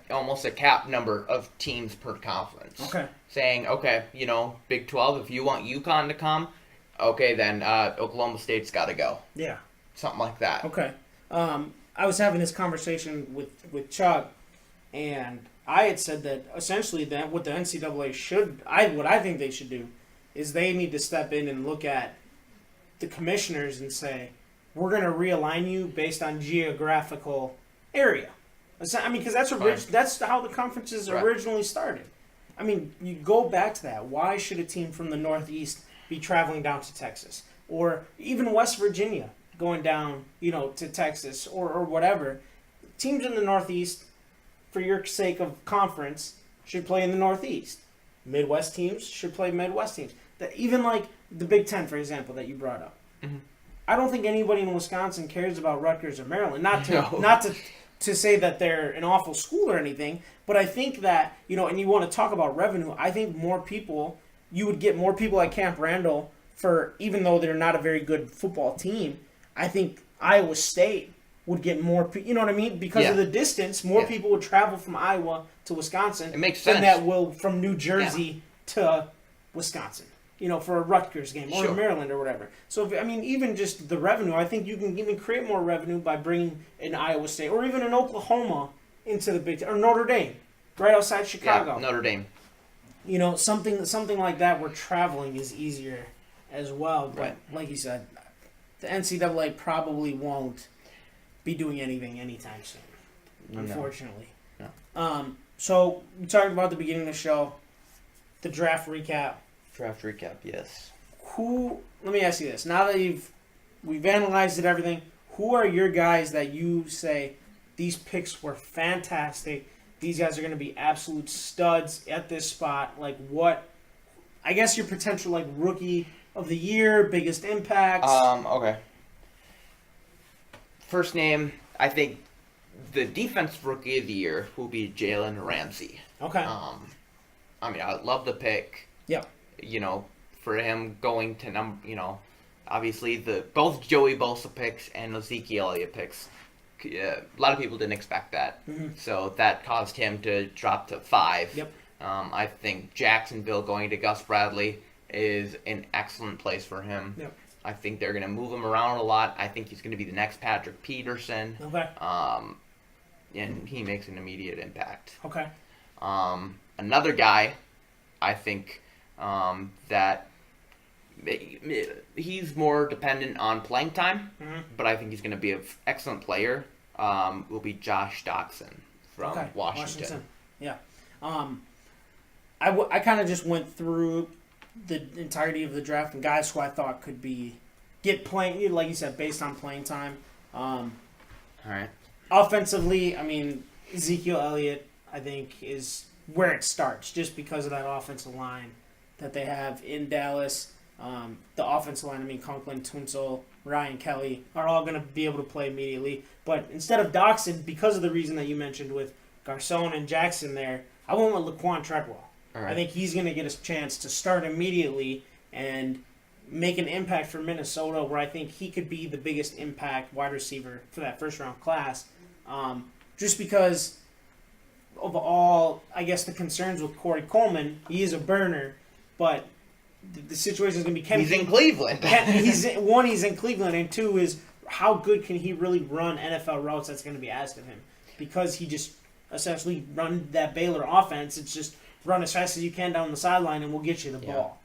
almost a cap number of teams per conference. Okay. Saying, Big 12, if you want UConn to come, okay, then Oklahoma State's got to go. Yeah. Something like that. Okay. I was having this conversation with Chuck, and I had said that essentially that what the NCAA what I think they should do is they need to step in and look at the commissioners and say, we're going to realign you based on geographical area. I mean, because that's how the conferences originally started. I mean, you go back to that. Why should a team from the Northeast be traveling down to Texas? Or even West Virginia going down, to Texas or whatever. Teams in the Northeast, for your sake of conference, should play in the Northeast. Midwest teams should play Midwest teams. Even like the Big Ten, for example, that you brought up. Mm-hmm. I don't think anybody in Wisconsin cares about Rutgers or Maryland. Not No. to say that they're an awful school or anything, but I think that, and you want to talk about revenue, I think you would get more people at Camp Randall for, even though they're not a very good football team, I think Iowa State would get more, you know what I mean? Because of the distance, more people would travel from Iowa to Wisconsin It makes than sense. that will from New Jersey to Wisconsin, for a Rutgers game or Maryland or whatever. So, even just the revenue, I think you can even create more revenue by bringing an Iowa State or even an Oklahoma into the Big Ten, or Notre Dame, right outside Chicago. Yeah, Notre Dame. Something like that where traveling is easier as well. But Right. like you said, the NCAA probably won't be doing anything anytime soon, unfortunately. No. So we talked about the beginning of the show, the draft recap. Draft recap, yes. Let me ask you this. Now that we've analyzed it, everything, who are your guys that you say these picks were fantastic? These guys are going to be absolute studs at this spot. Like what, I guess your potential like rookie of the year, biggest impacts. Okay. First name, I think the defense rookie of the year will be Jalen Ramsey. Okay. I love the pick. Yep. For him going to obviously both Joey Bosa picks and Ezekiel Elliott picks. A lot of people didn't expect that, so that caused him to drop to 5. Yep. I think Jacksonville going to Gus Bradley is an excellent place for him. Yep. I think they're going to move him around a lot. I think he's going to be the next Patrick Peterson. Okay. And he makes an immediate impact. Okay. Another guy, I think, that he's more dependent on playing time, but I think he's going to be an excellent player, will be Josh Doxson from Washington. Yeah. I kind of just went through the entirety of the draft and guys who I thought could get playing, like you said, based on playing time. All right. Offensively, Ezekiel Elliott, I think, is where it starts, just because of that offensive line that they have in Dallas. The offensive line, Conklin, Tunsil, Ryan Kelly are all going to be able to play immediately. But instead of Doxson, because of the reason that you mentioned with Garcon and Jackson there, I went with Laquan Treadwell. Right. I think he's going to get a chance to start immediately and make an impact for Minnesota, where I think he could be the biggest impact wide receiver for that first-round class. Just because of all, I guess, the concerns with Corey Coleman. He is a burner, but the situation is going to be... He's in Cleveland. he's in Cleveland, and two is how good can he really run NFL routes that's going to be asked of him? Because he just essentially run that Baylor offense. It's just run as fast as you can down the sideline, and we'll get you the ball.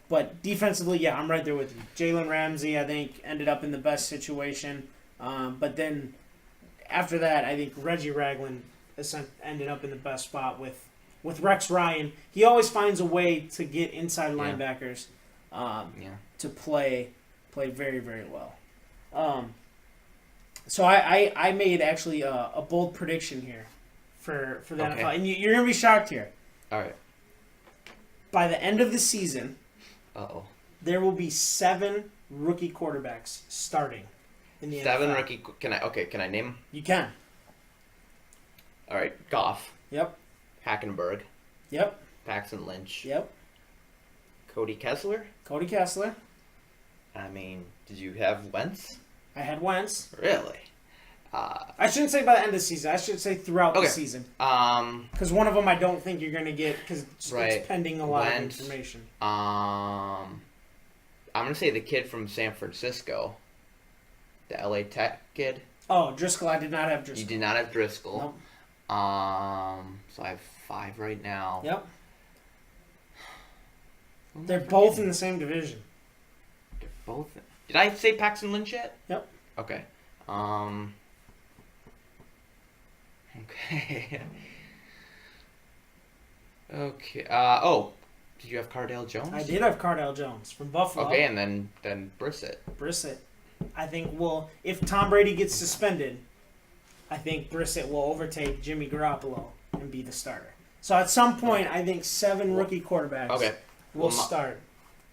But defensively, I'm right there with you. Jalen Ramsey, I think, ended up in the best situation. But then after that, I think Reggie Ragland ended up in the best spot with Rex Ryan. He always finds a way to get inside linebackers to play very, very well. So I made actually a bold prediction here for the NFL. And you're going to be shocked here. All right. By the end of the season, there will be 7 rookie quarterbacks starting in the NFL. 7 rookie. Can I name them? You can. All right. Goff. Yep. Hackenberg. Yep. Paxton Lynch. Yep. Cody Kessler. Did you have Wentz? I had Wentz. Really? I shouldn't say by the end of the season. I should say throughout the season. Because one of them I don't think you're going to get because it's pending a lot of information. I'm going to say the kid from San Francisco. The LA Tech kid. Oh, Driscoll. I did not have Driscoll. You did not have Driscoll. Nope. So I have 5 right now. Yep. They're both in the same division. They're both. Did I say Paxton Lynch yet? Yep. Okay. Okay. Okay. Did you have Cardale Jones? I did have Cardale Jones from Buffalo. Okay, and then Brissett. I think if Tom Brady gets suspended, I think Brissett will overtake Jimmy Garoppolo and be the starter. So at some point, I think 7 rookie quarterbacks will start.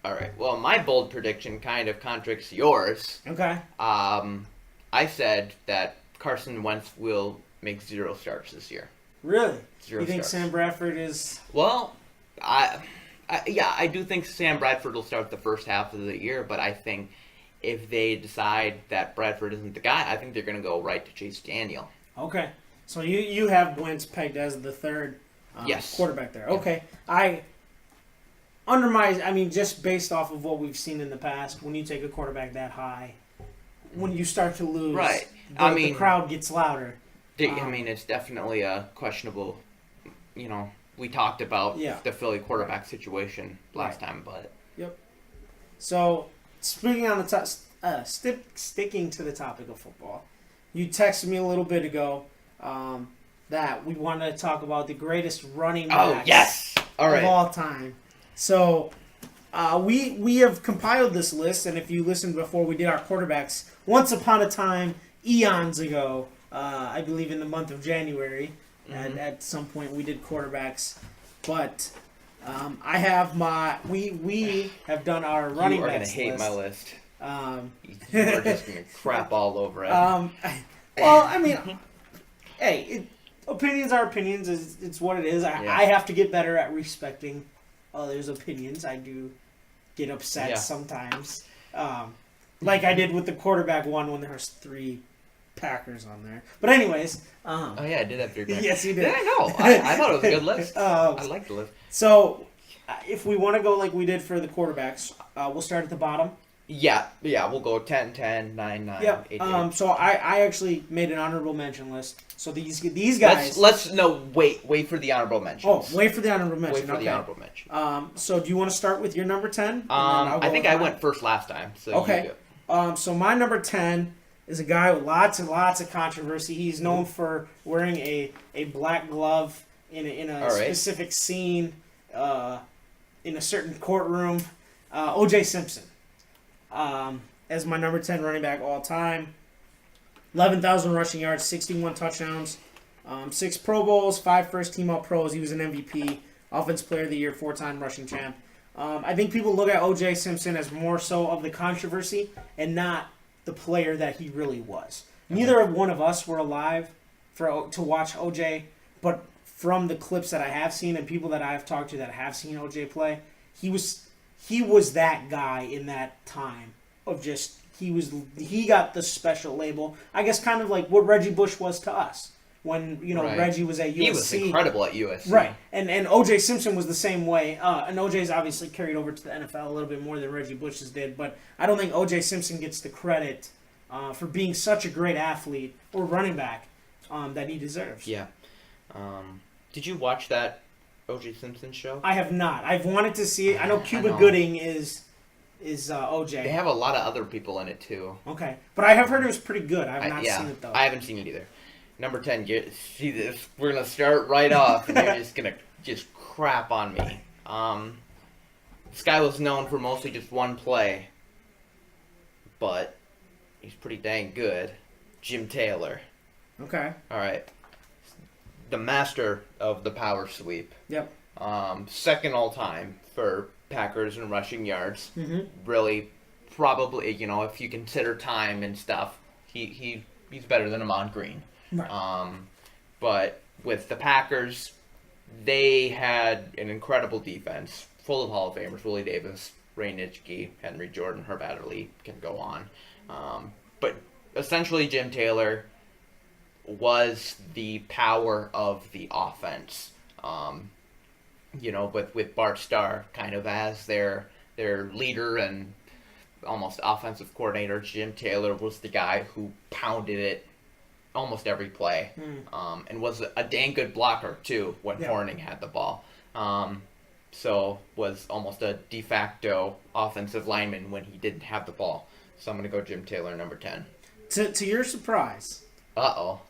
All right. Well, my bold prediction kind of contradicts yours. Okay. I said that Carson Wentz will make 0 starts this year. Really? 0 You think starts. Sam Bradford is... Well, I do think Sam Bradford will start the first half of the year, but I think if they decide that Bradford isn't the guy, I think they're going to go right to Chase Daniel. Okay. So you have Wentz pegged as the third Yes. quarterback there. Yeah. Okay. Just based off of what we've seen in the past, when you take a quarterback that high, when you start to lose, Right. the crowd gets louder. It's definitely a questionable, we talked about the Philly quarterback situation last time, but... Yep. So, speaking on the sticking to the topic of football, you texted me a little bit ago that we wanted to talk about the greatest running backs yes! All right. of all time. So, we have compiled this list, and if you listened before, we did our quarterbacks once upon a time, eons ago, I believe in the month of January. And at some point, we did quarterbacks. But I have we have done our running backs list. You are going to hate my list. You're just going to crap all over it. Hey, opinions are opinions. It's what it is. I have to get better at respecting others' opinions. I do get upset sometimes. Like I did with the quarterback one when there was 3 Packers on there. But anyways. I did have 3 Packers. Yes, you did. Yeah, I know. I thought it was a good list. I like the list. So, if we want to go like we did for the quarterbacks, we'll start at the bottom. Yeah, we'll go 10, 10, 9, 9, Yep. 8, 8. So I actually made an honorable mention list. So these guys. Wait for the honorable mentions. Oh, wait for the honorable mention. Wait for the honorable mention. So do you want to start with your number 10? I think I went first last time. So okay. So my number 10 is a guy with lots and lots of controversy. He's known for wearing a black glove in a specific scene, in a certain courtroom. O.J. Simpson. As my number 10 running back all time. 11,000 rushing yards, 61 touchdowns, 6 Pro Bowls, 5 first-team All-Pros. He was an MVP, Offensive Player of the Year, 4-time rushing champ. I think people look at O.J. Simpson as more so of the controversy and not the player that he really was. Neither one of us were alive to watch O.J., but from the clips that I have seen and people that I have talked to that have seen O.J. play, he was that guy in that time of just he got the special label. I guess kind of like what Reggie Bush was to us when Reggie was at USC. He was incredible at USC. Right. And O.J. Simpson was the same way. And O.J.'s obviously carried over to the NFL a little bit more than Reggie Bush's did, but I don't think O.J. Simpson gets the credit for being such a great athlete or running back that he deserves. Yeah. Did you watch that O.J. Simpson show? I have not. I've wanted to see it. I know Cuba Gooding is O.J. They have a lot of other people in it too. Okay, but I have heard it was pretty good. I have not seen it though. I haven't seen it either. Number 10, see this? We're gonna start right off, and you're just gonna crap on me. This guy was known for mostly just one play, but he's pretty dang good. Jim Taylor. Okay. All right. The master of the power sweep. Yep. Second all time for Packers and rushing yards. Mm-hmm. Really, probably, if you consider time and stuff, he's better than Ahman Green. Right. But with the Packers, they had an incredible defense, full of Hall of Famers: Willie Davis, Ray Nitschke, Henry Jordan, Herb Adderley, can go on. But essentially, Jim Taylor was the power of the offense. With Bart Starr kind of as their leader and almost offensive coordinator, Jim Taylor was the guy who pounded it almost every play, and was a dang good blocker too when Horning had the ball. So was almost a de facto offensive lineman when he didn't have the ball. So I'm going to go Jim Taylor, number 10. To your surprise, Uh-oh.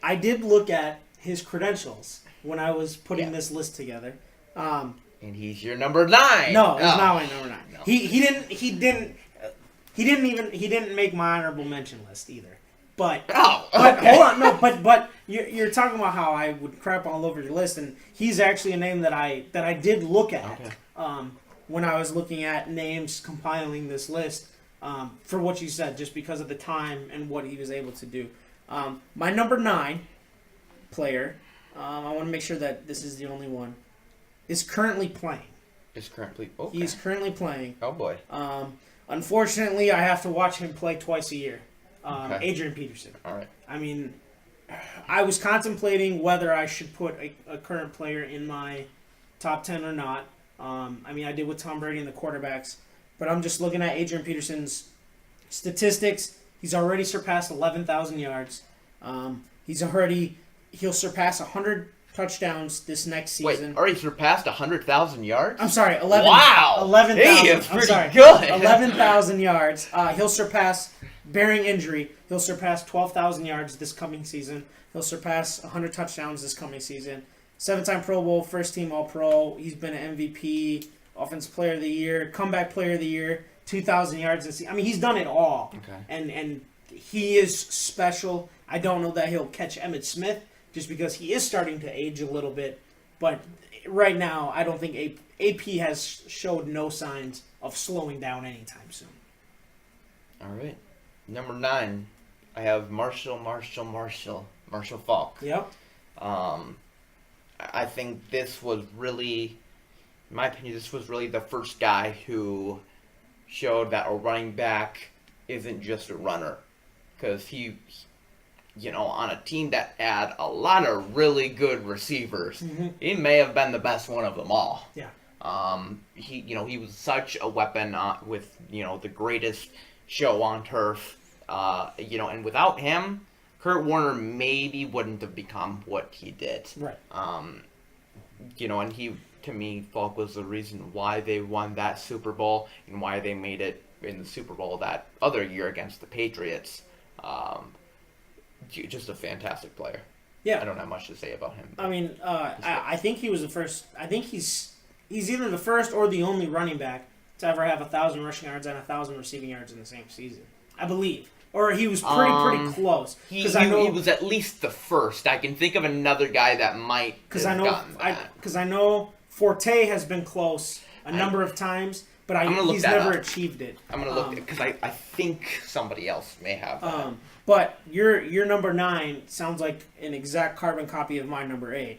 I did look at his credentials when I was putting this list together. And he's your number 9. No, he's not my number 9. No. He didn't make my honorable mention list either. But okay. but hold on, no, but you're talking about how I would crap all over your list, and he's actually a name that I did look at. Okay. when I was looking at names compiling this list for what you said, just because of the time and what he was able to do. My number 9 player, I want to make sure that this is the only one, is currently playing. Is currently okay. He's currently playing. Oh boy. Unfortunately, I have to watch him play twice a year. Okay. Adrian Peterson. All right. I mean, I was contemplating whether I should put a current player in my top 10 or not. I mean, I did with Tom Brady and the quarterbacks, but I'm just looking at Adrian Peterson's statistics. He's already surpassed 11,000 yards. He'll surpass 100 touchdowns this next season. Wait, already surpassed 100,000 yards? I'm sorry, 11. Wow! 11,000. Hey, it's pretty I'm sorry, good. 11,000 yards. He'll surpass, bearing injury, he'll surpass 12,000 yards this coming season. He'll surpass 100 touchdowns this coming season. 7-time Pro Bowl, first-team All-Pro. He's been an MVP, Offensive Player of the Year, Comeback Player of the Year, 2,000 yards this season. I mean, he's done it all. Okay. And he is special. I don't know that he'll catch Emmitt Smith just because he is starting to age a little bit. But right now, I don't think AP has showed no signs of slowing down anytime soon. All right. Number 9, I have Marshall Faulk. Yep. I think this was really, in my opinion, the first guy who showed that a running back isn't just a runner. Because he, on a team that had a lot of really good receivers, he may have been the best one of them all. Yeah. He was such a weapon with, the greatest show on turf. And without him, Kurt Warner maybe wouldn't have become what he did. Right. And he, to me, Falk was the reason why they won that Super Bowl and why they made it in the Super Bowl that other year against the Patriots. Just a fantastic player. Yeah. I don't have much to say about him. I mean, I think he was the first. I think he's either the first or the only running back to ever have 1,000 rushing yards and 1,000 receiving yards in the same season. I believe. Or he was pretty close. He was at least the first. I can think of another guy that might have gotten that. Because I know Forte has been close a number of times, but he's never achieved it. I'm going to look, because I think somebody else may have that. But your number 9 sounds like an exact carbon copy of my number 8.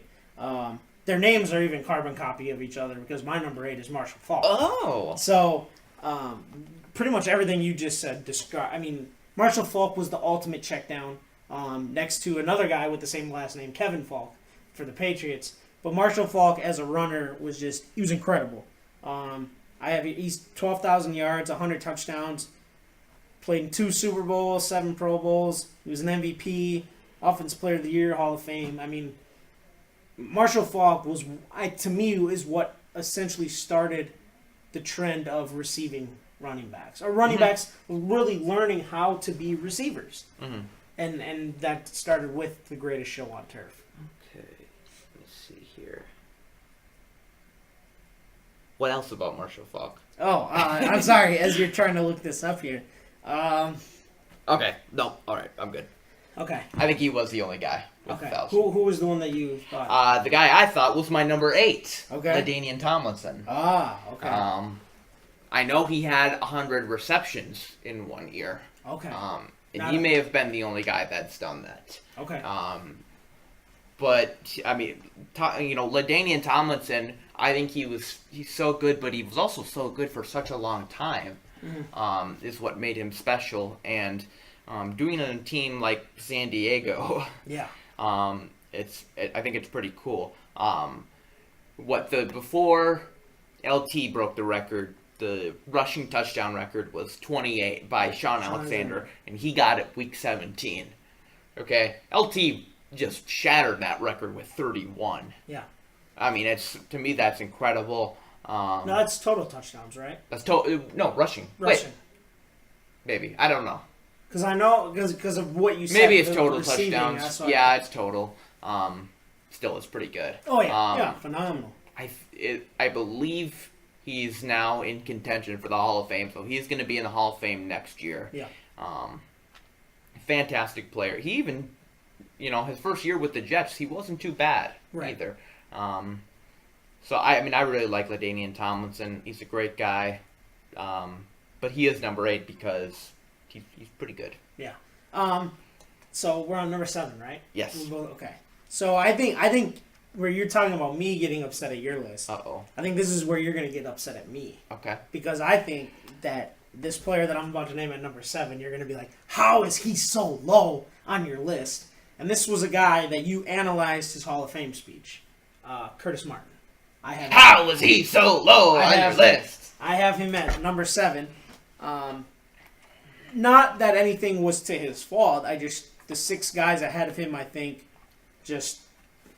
Their names are even carbon copy of each other because my number 8 is Marshall Faulk. Oh! So, pretty much everything you just said Marshall Faulk was the ultimate check down next to another guy with the same last name, Kevin Faulk, for the Patriots. But Marshall Faulk as a runner he was incredible. He's 12,000 yards, 100 touchdowns, played in 2 Super Bowls, 7 Pro Bowls. He was an MVP, Offensive Player of the Year, Hall of Fame. I mean, Marshall Faulk to me, is what essentially started the trend of receiving running backs. Or running backs really learning how to be receivers. Mm-hmm. And that started with the greatest show on turf. Okay, let's see here. What else about Marshall Faulk? I'm sorry, as you're trying to look this up here. Okay, no, alright, I'm good. Okay. I think he was the only guy with 1,000. Who was the one that you thought? The guy I thought was my number 8. Okay. LaDainian Tomlinson. Okay. I know he had 100 receptions in 1 year. Okay. And he may have been the only guy that's done that. Okay. But I mean, LaDainian Tomlinson, I think he's so good, but he was also so good for such a long time. Mm-hmm. Is what made him special. And doing it on a team like San Diego, yeah. I think it's pretty cool. Before LT broke the record, the rushing touchdown record was 28 by Sean Alexander, and he got it week 17. Okay, LT just shattered that record with 31. Yeah. I mean, to me that's incredible. No, that's total touchdowns, right? That's no rushing. Wait, maybe I don't know. Because I know because of what you said. Maybe it's total touchdowns. Yeah, it's total. Still, it's pretty good. Oh yeah, phenomenal. I believe he's now in contention for the Hall of Fame, so he's going to be in the Hall of Fame next year. Yeah. Fantastic player. He even, his first year with the Jets, he wasn't too bad either. So, I really like LaDainian Tomlinson. He's a great guy. But he is number 8 because he's pretty good. Yeah. So we're on number 7, right? Yes. Okay. So I think where you're talking about me getting upset at your list, Uh-oh. I think this is where you're going to get upset at me. Okay. Because I think that this player that I'm about to name at number 7, you're going to be like, how is he so low on your list? And this was a guy that you analyzed his Hall of Fame speech, Curtis Martin. How was he so low on your list? I have him at number 7. Not that anything was to his fault. The 6 guys ahead of him, I think, just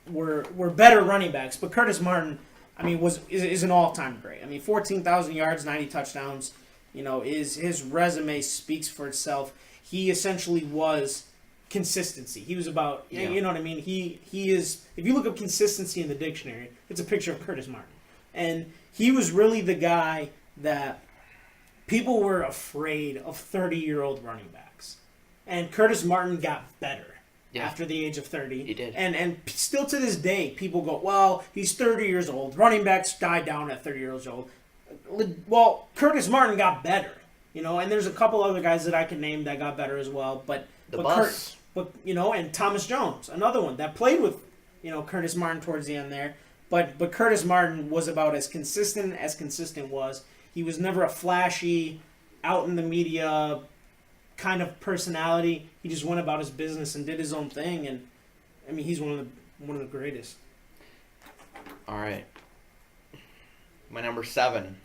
were better running backs. But Curtis Martin, is an all-time great. 14,000 yards, 90 touchdowns. His resume speaks for itself. He essentially was consistency. He was about, you know what I mean? He is, if you look up consistency in the dictionary, it's a picture of Curtis Martin. And he was really the guy that people were afraid of 30-year-old running backs. And Curtis Martin got better after the age of 30. He did. And still to this day, people go, well, he's 30 years old. Running backs die down at 30 years old. Well, Curtis Martin got better. And there's a couple other guys that I can name that got better as well. But and Thomas Jones, another one that played with, Curtis Martin towards the end there. But Curtis Martin was about as consistent was. He was never a flashy, out in the media kind of personality. He just went about his business and did his own thing. And he's one of the greatest. All right. My number 7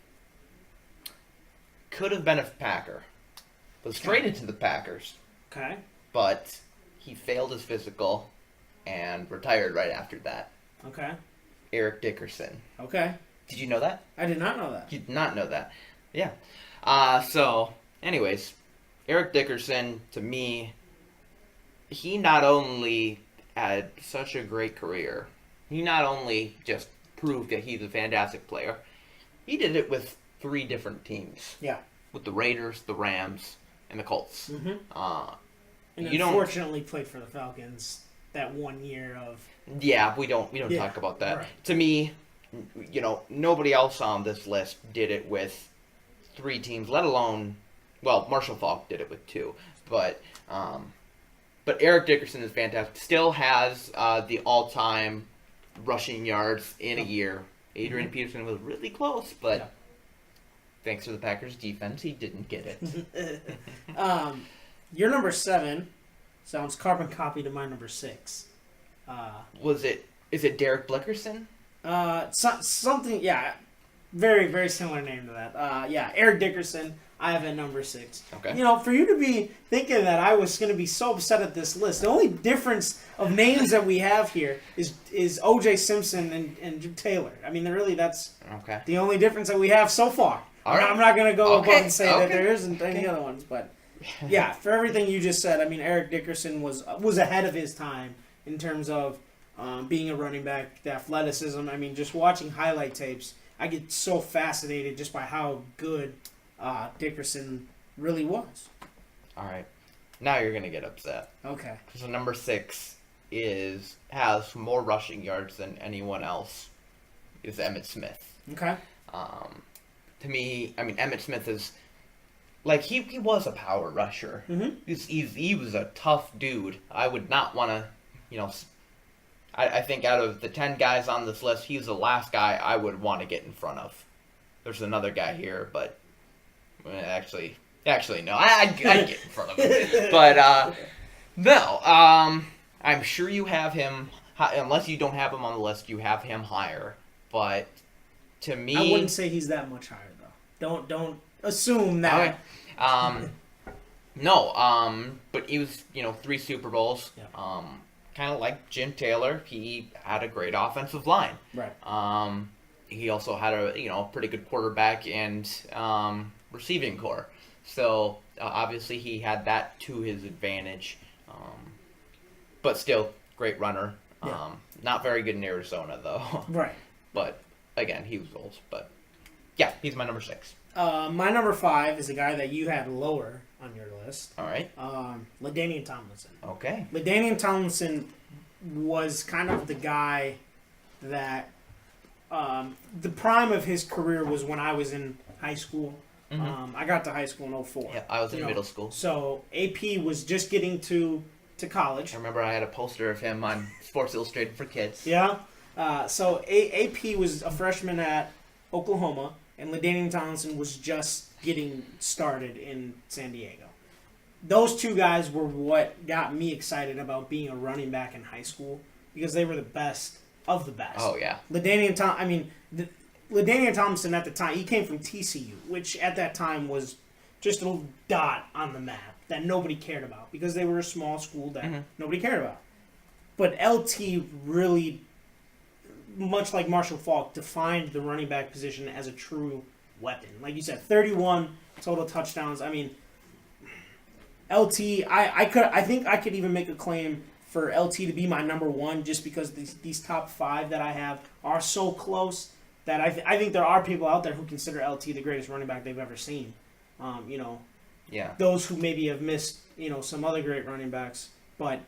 could have been a Packer. Was traded to the Packers. Okay. But he failed his physical and retired right after that. Okay. Eric Dickerson. Okay. Did you know that? I did not know that. You did not know that. Yeah. So, anyways, Eric Dickerson, to me, he not only had such a great career, he not only just proved that he's a fantastic player, he did it with 3 different teams. Yeah. With the Raiders, the Rams, and the Colts. Mm-hmm. And unfortunately played for the Falcons that 1 year of... Yeah, we don't talk about that. Right. To me, nobody else on this list did it with 3 teams, let alone, well, Marshall Faulk did it with 2. But Eric Dickerson is fantastic. Still has the all-time rushing yards in a year. Adrian Peterson was really close, but thanks to the Packers' defense, he didn't get it. Your number 7 sounds carbon copy to my number 6. Is it Derek Blickerson? Something, yeah. Very, very similar name to that. Eric Dickerson, I have at number 6. Okay. For you to be thinking that I was going to be so upset at this list, the only difference of names that we have here is O.J. Simpson and Drew Taylor. Really, that's the only difference that we have so far. I'm not going to go above and say that there isn't any other ones, but yeah, for everything you just said, Eric Dickerson was ahead of his time in terms of being a running back, the athleticism. Just watching highlight tapes, I get so fascinated just by how good Dickerson really was. All right. Now you're going to get upset. Okay. So number 6 has more rushing yards than anyone else, is Emmitt Smith. Okay. To me, Emmitt Smith is... he was a power rusher. Mm-hmm. He was a tough dude. I would not want to, I think out of the 10 guys on this list, he's the last guy I would want to get in front of. There's another guy here, but actually no. I'd get in front of him. But, no. I'm sure you have him, unless you don't have him on the list, you have him higher. But to me... I wouldn't say he's that much higher, though. Don't assume that. Okay. No, but he was, 3 Super Bowls. Yeah. Kind of like Jim Taylor, he had a great offensive line. Right. He also had a pretty good quarterback and receiving core. So obviously he had that to his advantage. But still, great runner. Yeah. Not very good in Arizona though. Right. But again, he was old. But yeah, he's my number 6. My number 5 is a guy that you had lower on your list. All right. LaDainian Tomlinson. Okay. LaDainian Tomlinson was kind of the guy that the prime of his career was when I was in high school. I got to high school in 2004. Yeah, I was in middle school. So AP was just getting to college. I remember I had a poster of him on Sports Illustrated for Kids. Yeah. So AP was a freshman at Oklahoma, and LaDainian Tomlinson was just getting started in San Diego. Those two guys were what got me excited about being a running back in high school because they were the best of the best. Oh, yeah. LaDainian Tomlinson at the time, he came from TCU, which at that time was just a little dot on the map that nobody cared about because they were a small school that nobody cared about. But LT really, much like Marshall Faulk, defined the running back position as a true weapon. Like you said, 31 total touchdowns. I mean, LT, I think I could even make a claim for LT to be my number one just because these top five that I have are so close that I think there are people out there who consider LT the greatest running back they've ever seen. Yeah. Those who maybe have missed, some other great running backs, but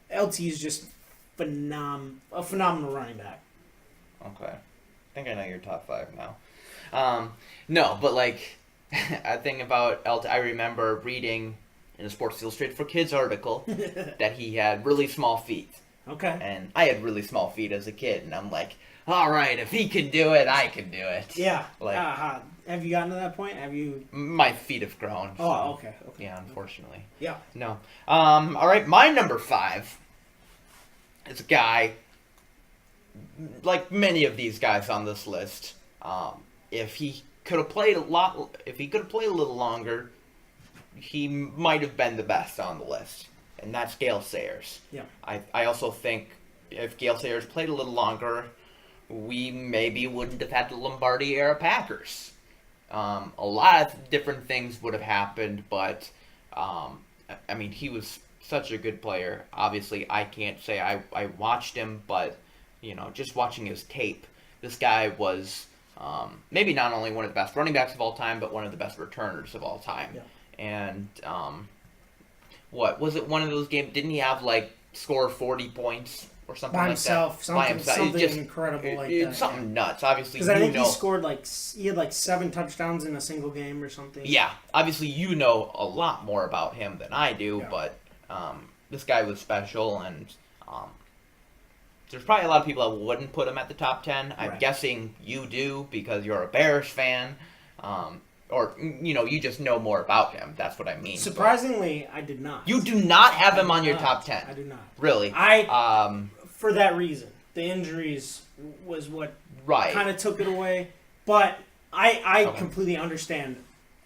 LT is just a phenomenal running back. Okay. I think I know your top five now. No, but I think about LT, I remember reading in a Sports Illustrated for Kids article that he had really small feet. Okay. And I had really small feet as a kid, and I'm like, all right, if he can do it, I can do it. Yeah. Have you gotten to that point? Have you? My feet have grown. Oh, okay. Yeah, unfortunately. Yeah. No. All right, my number 5 is a guy, like many of these guys on this list. If he could have played a little longer, he might have been the best on the list, and that's Gale Sayers. Yeah. I also think if Gale Sayers played a little longer, we maybe wouldn't have had the Lombardi era Packers. A lot of different things would have happened, but he was such a good player. Obviously, I can't say I watched him, but just watching his tape, this guy was maybe not only one of the best running backs of all time, but one of the best returners of all time. Yeah. And what was it? One of those games? Didn't he have score 40 points or something by like himself? that? Something incredible like that. It's something nuts. Obviously, because I think he scored he had 7 touchdowns in a single game or something. Yeah, obviously you know a lot more about him than I do, but this guy was special, and there's probably a lot of people that wouldn't put him at the top 10. I'm guessing you do because you're a Bears fan. Or, you just know more about him. That's what I mean. Surprisingly, I did not. You do not have him on your top 10. I do not. Really? For that reason. The injuries was what kind of took it away. But I completely understand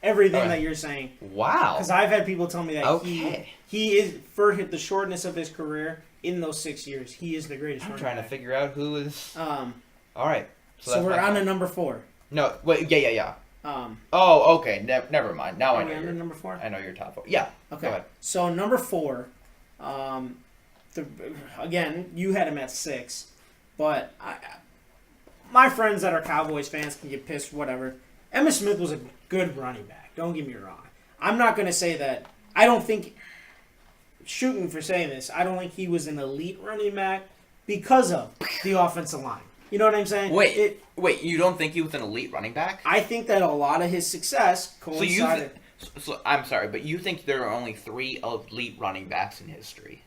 everything that you're saying. Wow. Because I've had people tell me that he is, for the shortness of his career, in those 6 years, he is the greatest running back. I'm trying to figure out who is... All right. So we're on to number 4. No, wait, yeah. Okay. Never mind. Now I know. Number 4. I know your top 4. Yeah. Okay. Go ahead. So number 4, again, you had him at 6, but my friends that are Cowboys fans can get pissed. Whatever. Emmitt Smith was a good running back. Don't get me wrong. I'm not going to say that. I don't think. Shooting for saying this, I don't think he was an elite running back because of the offensive line. You know what I'm saying? Wait, you don't think he was an elite running back? I think that a lot of his success coincided. So I'm sorry, but you think there are only 3 elite running backs in history?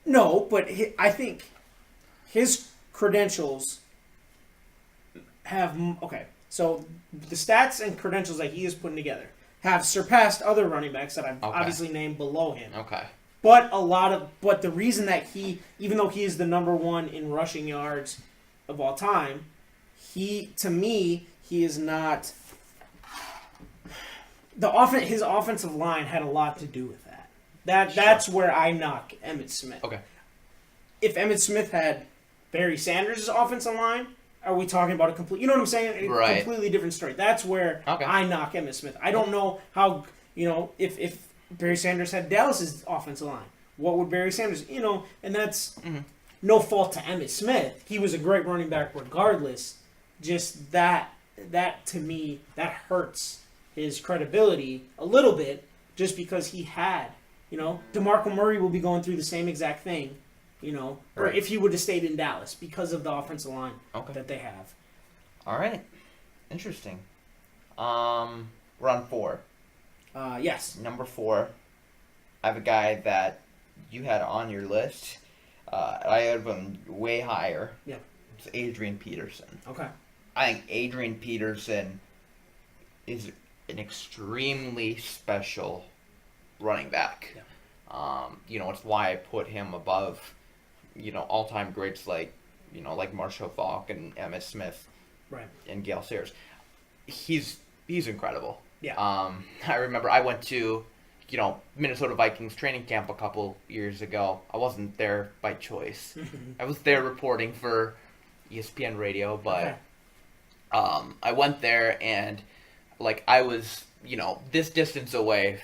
No, but I think his credentials have... Okay, so the stats and credentials that he is putting together have surpassed other running backs that I've obviously named below him. Okay. But the reason that even though he is the number 1 in rushing yards of all time, he is not. His offensive line had a lot to do with that. That's where I knock Emmitt Smith. Okay. If Emmitt Smith had Barry Sanders' offensive line, are we talking about a complete? You know what I'm saying? Right. Completely different story. That's where I knock Emmitt Smith. I don't know how if Barry Sanders had Dallas's offensive line, what would Barry Sanders? And that's no fault to Emmitt Smith. He was a great running back regardless. Just that to me, that hurts his credibility a little bit just because he had, DeMarco Murray will be going through the same exact thing, or if he would have stayed in Dallas because of the offensive line that they have. All right. Interesting. We're on 4. Yes. Number 4, I have a guy that you had on your list. I have him way higher. Yeah. It's Adrian Peterson. Okay. I think Adrian Peterson is an extremely special running back. Yeah. It's why I put him above, all-time greats like Marshall Faulk and Emmitt Smith, Right. and Gale Sayers. He's incredible. Yeah. I remember I went to, Minnesota Vikings training camp a couple years ago. I wasn't there by choice. I was there reporting for ESPN Radio, but I went there and I was, this distance away,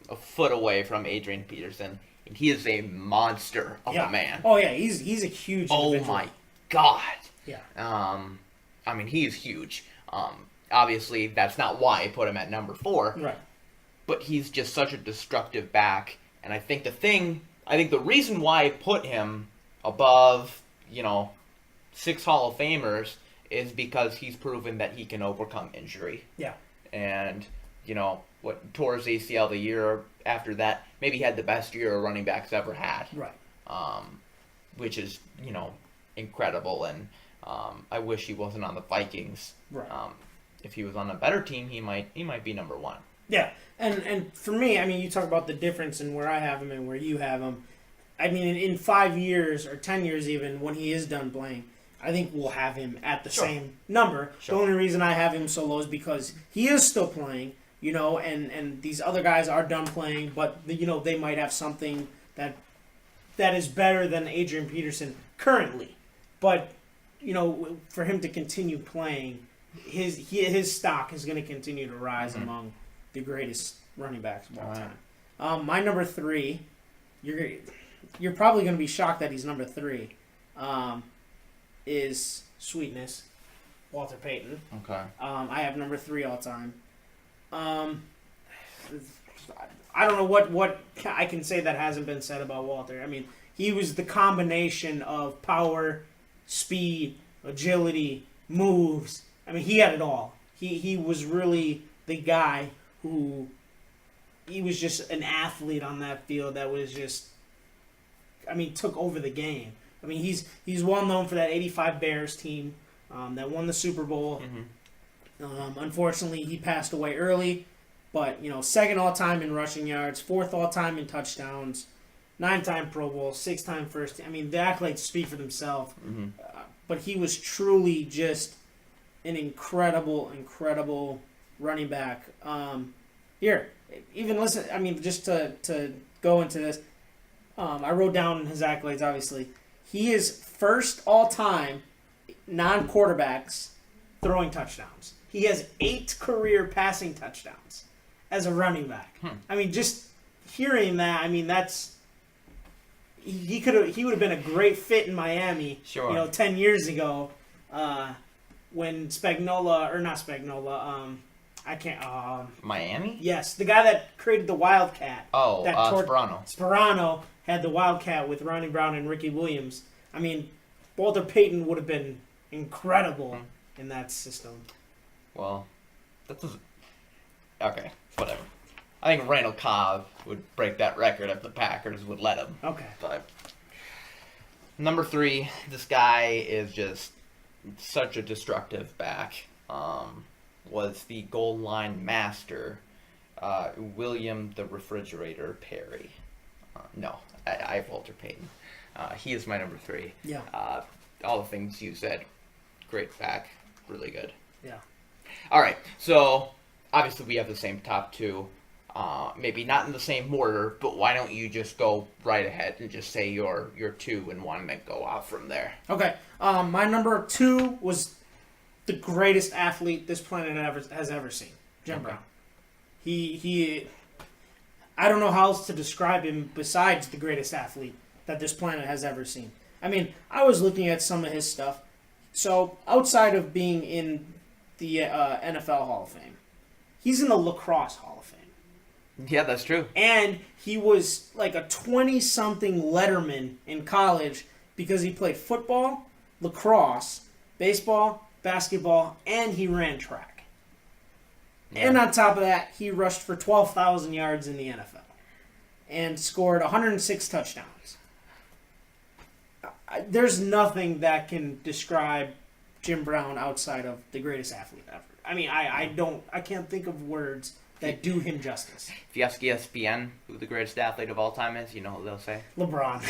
a foot away from Adrian Peterson, and he is a monster of a man. Oh yeah, he's a huge individual. Oh my God. Yeah. He is huge. Obviously, that's not why I put him at number 4. Right. But he's just such a destructive back, and I think the reason why I put him above, 6 Hall of Famers is because he's proven that he can overcome injury. Yeah. And, tore his ACL the year after that, maybe had the best year a running back's ever had. Right. Which is, incredible, and I wish he wasn't on the Vikings. Right. If he was on a better team, he might be number 1. Yeah, and for me, you talk about the difference in where I have him and where you have him. In 5 years or 10 years even, when he is done playing, I think we'll have him at the same number. Sure. The only reason I have him so low is because he is still playing, and these other guys are done playing, but, they might have something that is better than Adrian Peterson currently. But, for him to continue playing, his stock is going to continue to rise among the greatest running backs of all time. My number 3, you're probably going to be shocked that he's number 3, is Sweetness, Walter Payton. Okay. I have number 3 all time. I don't know what I can say that hasn't been said about Walter. He was the combination of power, speed, agility, moves. He had it all. He was really the guy who, he was just an athlete on that field that was just, took over the game. He's well known for that 85 Bears team that won the Super Bowl. Mm-hmm. Unfortunately, he passed away early, but, second all-time in rushing yards, 4th all-time in touchdowns, 9-time Pro Bowl, 6-time first. The accolades speak for themselves. Mm-hmm. But he was truly just an incredible running back. Here, even listen, just to go into this, I wrote down his accolades, obviously. He is first all-time non-quarterbacks throwing touchdowns. He has 8 career passing touchdowns as a running back. Just hearing that, that's... He would have been a great fit in Miami, sure. 10 years ago, when Miami? Yes, the guy that created the Wildcat. Oh, Sperano. Sperano had the Wildcat with Ronnie Brown and Ricky Williams. Walter Payton would have been incredible in that system. Well, that doesn't... Okay, whatever. I think Randall Cobb would break that record if the Packers would let him. Okay. But number 3, this guy is just such a destructive back. Was the goal line master, William the Refrigerator Perry. No, I have Walter Payton. He is my number 3. Yeah. All the things you said, great back, really good. Yeah. All right, so obviously we have the same top 2. Maybe not in the same order, but why don't you just go right ahead and just say your 2 and 1 and then go off from there? Okay. My number 2 was the greatest athlete this planet has ever seen, Jim Brown. He I don't know how else to describe him besides the greatest athlete that this planet has ever seen. I was looking at some of his stuff. So outside of being in the NFL Hall of Fame, he's in the Lacrosse Hall of Fame. Yeah, that's true. And he was like a 20-something letterman in college because he played football, lacrosse, baseball, basketball, and he ran track. Yeah. And on top of that, he rushed for 12,000 yards in the NFL and scored 106 touchdowns. There's nothing that can describe Jim Brown outside of the greatest athlete ever. I mean, I can't think of words that do him justice. If you ask ESPN who the greatest athlete of all time is, you know who they'll say? LeBron.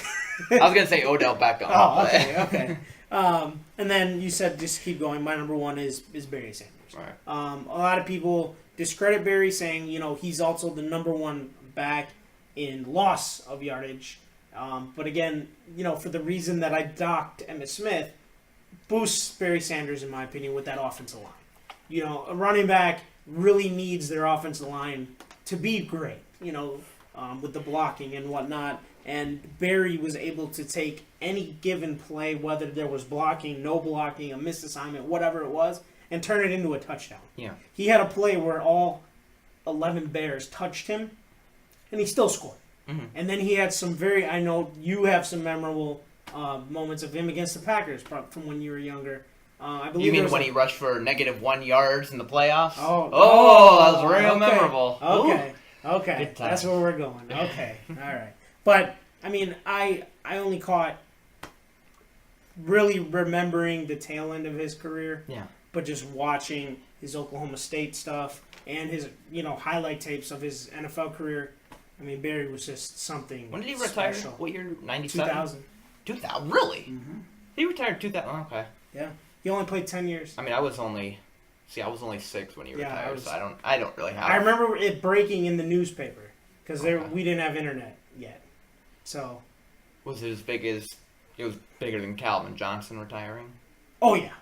I was going to say Odell Beckham. Oh, okay. And then you said just keep going. My number one is Barry Sanders. Right. A lot of people discredit Barry, saying he's also the number one back in loss of yardage. But again, for the reason that I docked Emmitt Smith, boosts Barry Sanders in my opinion with that offensive line. A running back really needs their offensive line to be great. With the blocking and whatnot. And Barry was able to take any given play, whether there was blocking, no blocking, a missed assignment, whatever it was, and turn it into a touchdown. Yeah. He had a play where all 11 Bears touched him, and he still scored. Mm-hmm. And then he had some I know you have some memorable moments of him against the Packers from when you were younger. I believe you mean when he rushed for -1 yards in the playoffs? Oh, that was real memorable. Okay. Okay, Good time. that's where we're going. Okay, all right. But, I mean, I only caught really remembering the tail end of his career. Yeah. But just watching his Oklahoma State stuff and his, highlight tapes of his NFL career. I mean, Barry was just something When did he retire? special. What year? 97? 2000. 2000? Really? Mm-hmm. He retired 2000. Oh, okay. Yeah. He only played 10 years. I mean, I was only 6 when he Yeah, retired, so I don't really have. I remember it breaking in the newspaper because Okay. we didn't have internet yet. So. Was it as big as? It was bigger than Calvin Johnson retiring. Oh yeah,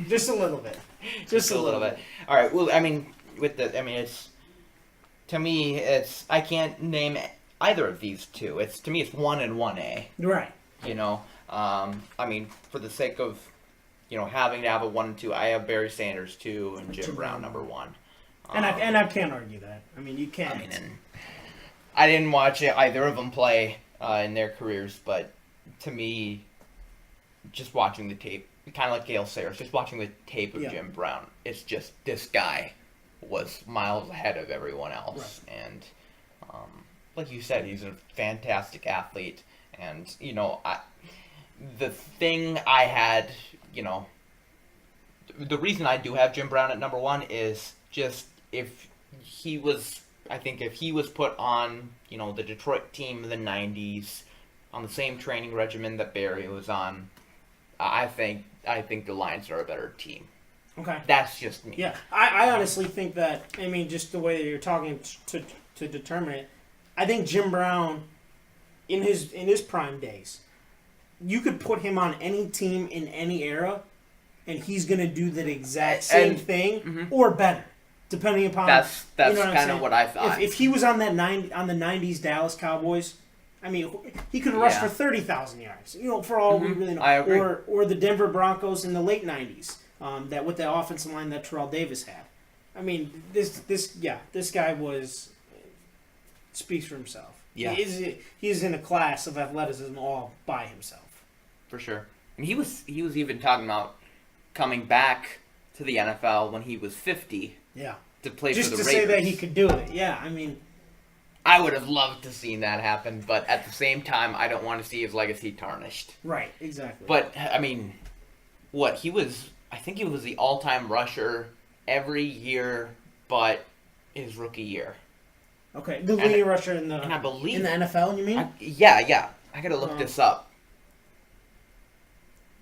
just a little bit, just a little bit. All right. Well, I mean, it's to me, I can't name either of these two. To me, it's 1 and 1A. Right. I mean, for the sake of, having to have a 1 and 2, I have Barry Sanders 2 and Jim Brown number 1. And I can't argue that. I mean, you can't. I mean, I didn't watch either of them play in their careers, but to me, just watching the tape, kind of like Gale Sayers, just watching the tape of Jim Brown, it's just this guy was miles ahead of everyone else. Right. And like you said, he's a fantastic athlete. And, the thing I had, the reason I do have Jim Brown at number 1 is just if he was put on, the Detroit team in the 90s, on the same training regimen that Barry was on, I think the Lions are a better team. Okay. That's just me. Yeah, I honestly think that, I mean, just the way that you're talking to determine it, I think Jim Brown, in his prime days, you could put him on any team in any era, and he's going to do the exact same thing or better, depending upon. That's kind of what I thought. If he was on the '90s Dallas Cowboys, I mean, he could rush for 30,000 yards. For all we really know. I agree. Or the Denver Broncos in the late '90s, that with the offensive line that Terrell Davis had. I mean, this guy speaks for himself. Yeah. He's in a class of athleticism all by himself. For sure. And he was even talking about coming back to the NFL when he was 50. Yeah. To play just for the to Raiders. say that he could do it. Yeah, I mean, I would have loved to seen that happen, but at the same time, I don't want to see his legacy tarnished. Right, exactly. But I mean, I think he was the all-time rusher every year but his rookie year. Okay, the leading rusher in the NFL, you mean? Yeah. I gotta look this up.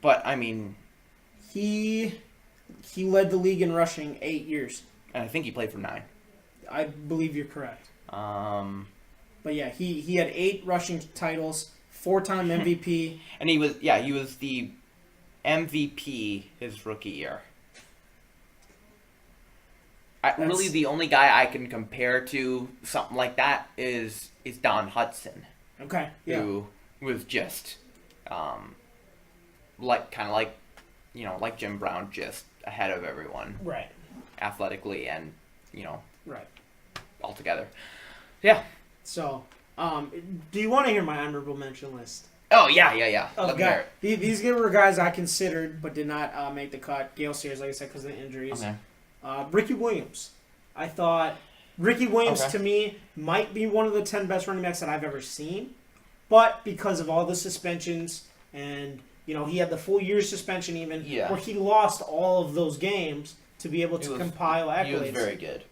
But I mean, he led the league in rushing 8 years. And I think he played for 9. I believe you're correct. But yeah, he had 8 rushing titles, 4-time MVP, and he was the MVP his rookie year. Really, the only guy I can compare to something like that is Don Hudson. Okay. Yeah. Who was just like Jim Brown, just ahead of everyone. Right. Athletically and right. Altogether. Yeah. So, do you want to hear my honorable mention list? Oh, yeah. Of guy. These were guys I considered but did not make the cut. Gale Sayers, like I said, because of the injuries. Okay. Ricky Williams. I thought Ricky Williams, to me, might be one of the 10 best running backs that I've ever seen. But because of all the suspensions and, he had the full year suspension even, where he lost all of those games to be able to compile accolades. He was very good.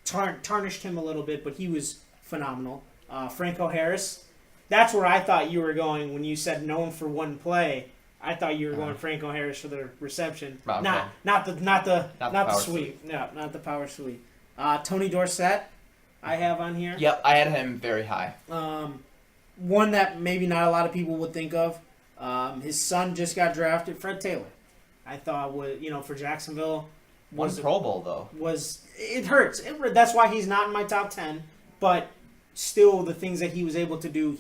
Tarnished him a little bit, but he was phenomenal. Franco Harris. That's where I thought you were going when you said known for one play. I thought you were going Franco Harris for the reception, okay. not the sweep. No, not the power sweep. Tony Dorsett, I have on here. Yep, I had him very high. One that maybe not a lot of people would think of. His son just got drafted, Fred Taylor. I thought for Jacksonville was Pro Bowl though. It hurts. That's why he's not in my top 10. But still, the things that he was able to do,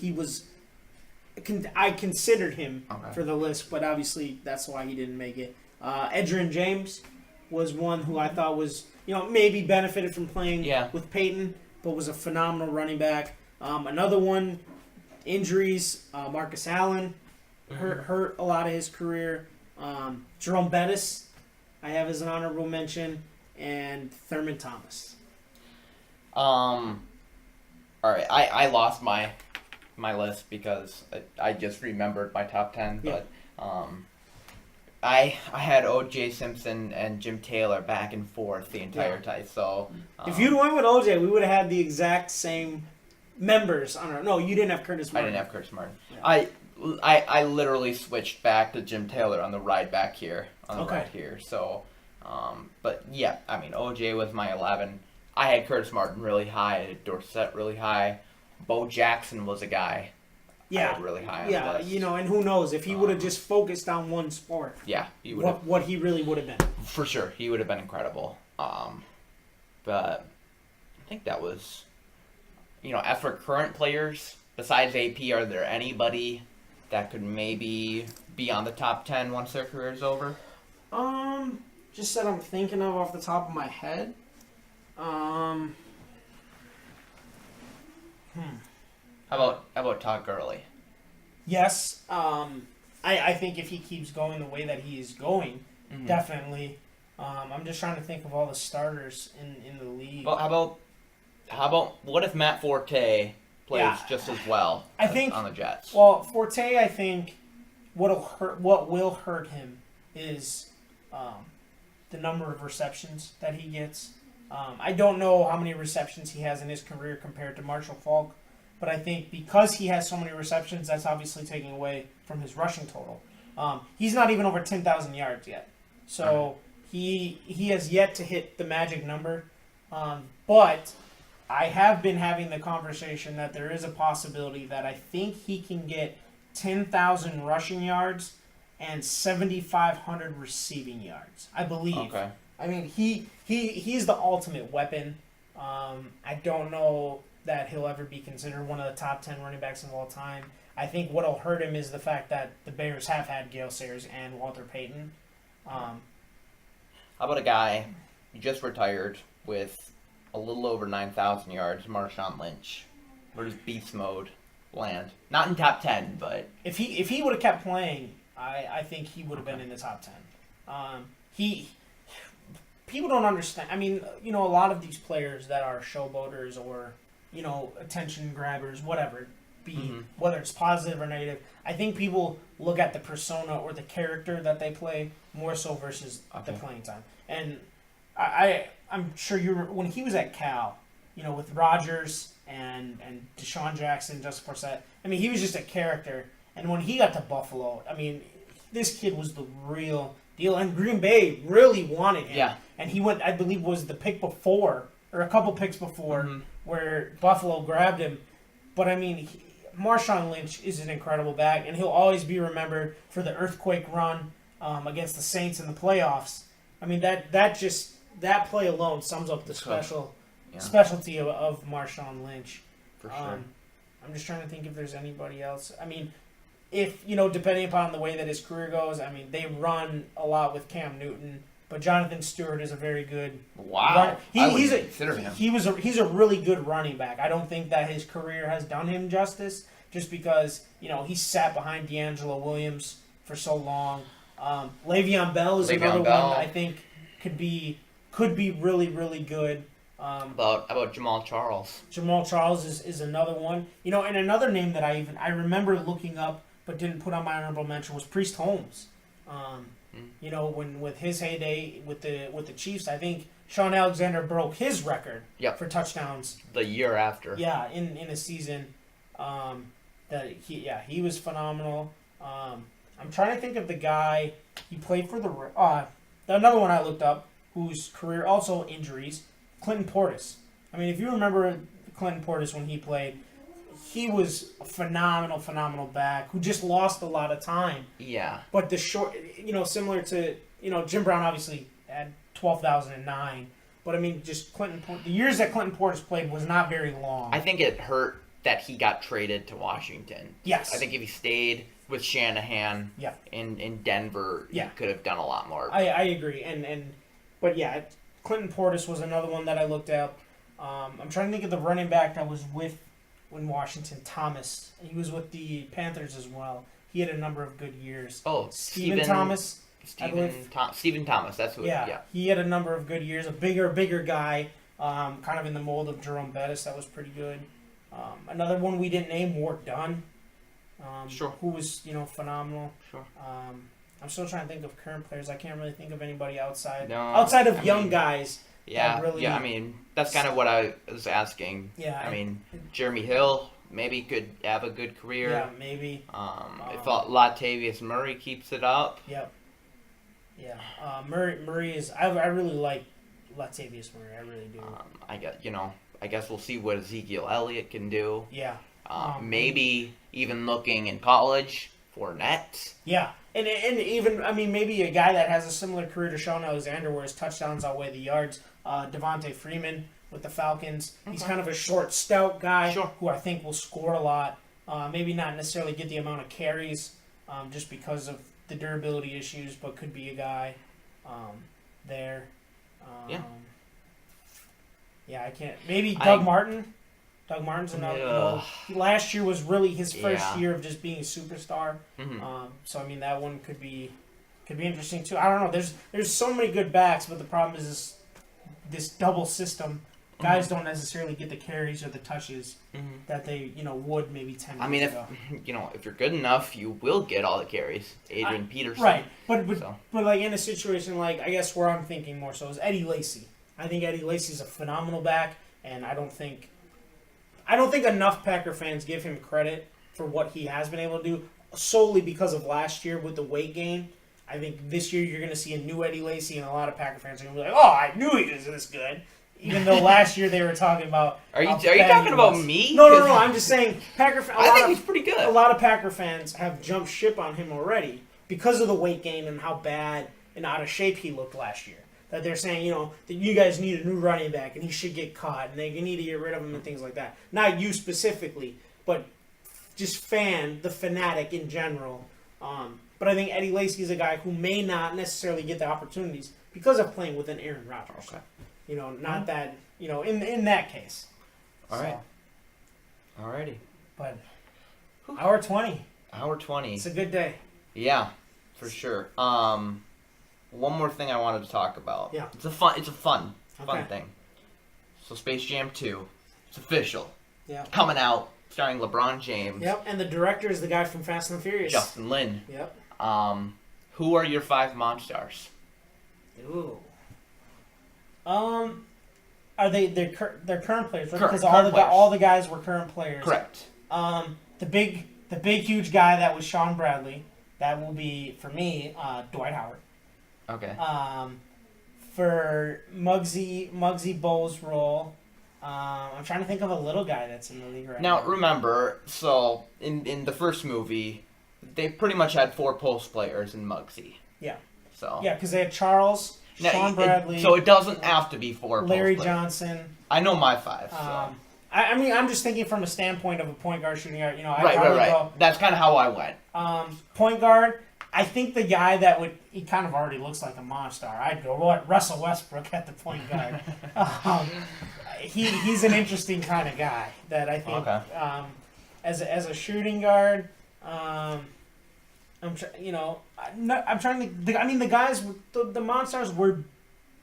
I considered him for the list, but obviously that's why he didn't make it. Edgerrin James was one who I thought was, maybe benefited from playing with Peyton, but was a phenomenal running back. Another one, injuries. Marcus Allen hurt a lot of his career. Jerome Bettis, I have as an honorable mention, and Thurman Thomas. All right, I lost my list because I just remembered my top 10, but I had O.J. Simpson and Jim Taylor back and forth the entire time. So if you'd went with O.J., we would have had the exact same members on our. No, you didn't have Curtis Martin. I didn't have Curtis Martin. Yeah. I literally switched back to Jim Taylor on the ride back here right here. So, but yeah, I mean O.J. was my 11. I had Curtis Martin really high. I had Dorsett really high. Bo Jackson was a guy I had really high on the list. And who knows if he would have just focused on one sport. Yeah, he would what he really would have been. For sure, he would have been incredible. But I think that was, as for current players besides AP, are there anybody that could maybe be on the top 10 once their career's over? Just that I'm thinking of off the top of my head. How about Todd Gurley? Yes. I think if he keeps going the way that he is going, definitely. I'm just trying to think of all the starters in the league. Well, how about what if Matt Forte plays just as well on the Jets? Well, Forte, I think what will hurt him is the number of receptions that he gets. I don't know how many receptions he has in his career compared to Marshall Faulk, but I think because he has so many receptions, that's obviously taking away from his rushing total. He's not even over 10,000 yards yet, so he has yet to hit the magic number. But I have been having the conversation that there is a possibility that I think he can get 10,000 rushing yards and 7,500 receiving yards. I believe. Okay. I mean, he's the ultimate weapon. I don't know that he'll ever be considered one of the top 10 running backs of all time. I think what'll hurt him is the fact that the Bears have had Gale Sayers and Walter Payton. How about a guy who just retired with a little over 9,000 yards, Marshawn Lynch? Where does beast mode land? Not in top 10, but if he would have kept playing, I think he would have been in the top 10. People don't understand. I mean, a lot of these players that are showboaters or, attention grabbers, whatever, whether it's positive or negative, I think people look at the persona or the character that they play more so versus the playing time. And I'm sure when he was at Cal, with Rodgers and Deshaun Jackson, Justin Forsett, I mean, he was just a character. And when he got to Buffalo, I mean, this kid was the real deal. And Green Bay really wanted him. Yeah. And he went, I believe, was the pick before, or a couple picks before, where Buffalo grabbed him. But, I mean, Marshawn Lynch is an incredible back, and he'll always be remembered for the earthquake run against the Saints in the playoffs. I mean, that play alone sums up the specialty of Marshawn Lynch. For sure. I'm just trying to think if there's anybody else. I mean, if, depending upon the way that his career goes, I mean, they run a lot with Cam Newton, but Jonathan Stewart is a very good runner. He's a really good running back. I don't think that his career has done him justice. just because, he sat behind D'Angelo Williams for so long. Le'Veon Bell is another one I think could be really, really good. About Jamal Charles. Jamal Charles is another one. And another name that I remember looking up but didn't put on my honorable mention was Priest Holmes. When with his heyday with the Chiefs, I think Sean Alexander broke his record for touchdowns the year after. Yeah, in a season. He was phenomenal. I'm trying to think of the guy he played for another one I looked up whose career also injuries. Clinton Portis. I mean, if you remember Clinton Portis when he played, he was a phenomenal back who just lost a lot of time. Yeah. But the short, similar to, Jim Brown obviously had 12,009. But I mean, just the years that Clinton Portis played was not very long. I think it hurt that he got traded to Washington. Yes. I think if he stayed with Shanahan in Denver, he could have done a lot more. I agree. But Clinton Portis was another one that I looked at. I'm trying to think of the running back that was with in Washington, Thomas. He was with the Panthers as well. He had a number of good years. Oh, Stephen Thomas. Stephen Thomas, that's who. Yeah, he had a number of good years. A bigger guy, kind of in the mold of Jerome Bettis. That was pretty good. Another one we didn't name, Ward Dunn. Sure. Who was phenomenal. Sure. I'm still trying to think of current players. I can't really think of anybody outside of young guys. Yeah, I mean, that's kind of what I was asking. Yeah. I mean, Jeremy Hill maybe could have a good career. Yeah, maybe. If Latavius Murray keeps it up. Yep. Yeah. Murray is. I really like Latavius Murray. I really do. I guess we'll see what Ezekiel Elliott can do. Yeah. Maybe even looking in college for Nets. Yeah. And even, maybe a guy that has a similar career to Sean Alexander where his touchdowns outweigh the yards, Devontae Freeman with the Falcons. Okay. He's kind of a short, stout guy who I think will score a lot. Maybe not necessarily get the amount of carries just because of the durability issues, but could be a guy there. I can't. Maybe Doug Martin. Doug Martin's another. Last year was really his first year of just being a superstar. Mm-hmm. So that one could be interesting too. I don't know. There's so many good backs, but the problem is this double system. Guys don't necessarily get the carries or the touches that they would maybe 10 years ago. If you're good enough, you will get all the carries. Adrian Peterson. Right, but like in a situation like I guess where I'm thinking more so is Eddie Lacy. I think Eddie Lacy's a phenomenal back, and I don't think enough Packer fans give him credit for what he has been able to do solely because of last year with the weight gain. I think this year you're going to see a new Eddie Lacy, and a lot of Packer fans are going to be like, "Oh, I knew he was this good." Even though last year they were talking about. Are you talking about me? No. I'm just saying Packer. I think he's pretty good. A lot of Packer fans have jumped ship on him already because of the weight gain and how bad and out of shape he looked last year. That they're saying, that you guys need a new running back and he should get caught and they need to get rid of him and things like that. Not you specifically, but just the fanatic in general. But I think Eddie Lacy is a guy who may not necessarily get the opportunities because of playing with an Aaron Rodgers. Okay. Not that, in that case. All right. Alrighty. But hour 20. Hour 20. It's a good day. Yeah, for sure. One more thing I wanted to talk about. Yeah. It's a fun thing. So Space Jam 2, it's official. Yeah. Coming out, starring LeBron James. Yep, and the director is the guy from Fast and the Furious. Justin Lin. Yep. Who are your 5 Monstars? Ooh. Are they're current players, right? Because current players. all the guys were current players. Correct. The big huge guy that was Sean Bradley, that will be for me Dwight Howard. Okay. For Muggsy Bogues' role, I'm trying to think of a little guy that's in the league right now. Now remember, so in the first movie, they pretty much had 4 post players in Muggsy. Yeah. So. Yeah, because they had Charles. Sean Bradley. So it doesn't have to be 4 Larry post players. Johnson. I know my 5. So. I'm just thinking from the standpoint of a point guard shooting guard. Right. Go, that's kind of how I went. Point guard. I think the guy that he kind of already looks like a monster. I'd go Russell Westbrook at the point guard. He's an interesting kind of guy that I think. Okay. as a shooting guard, I'm trying to think. I mean, the guys, the Monstars were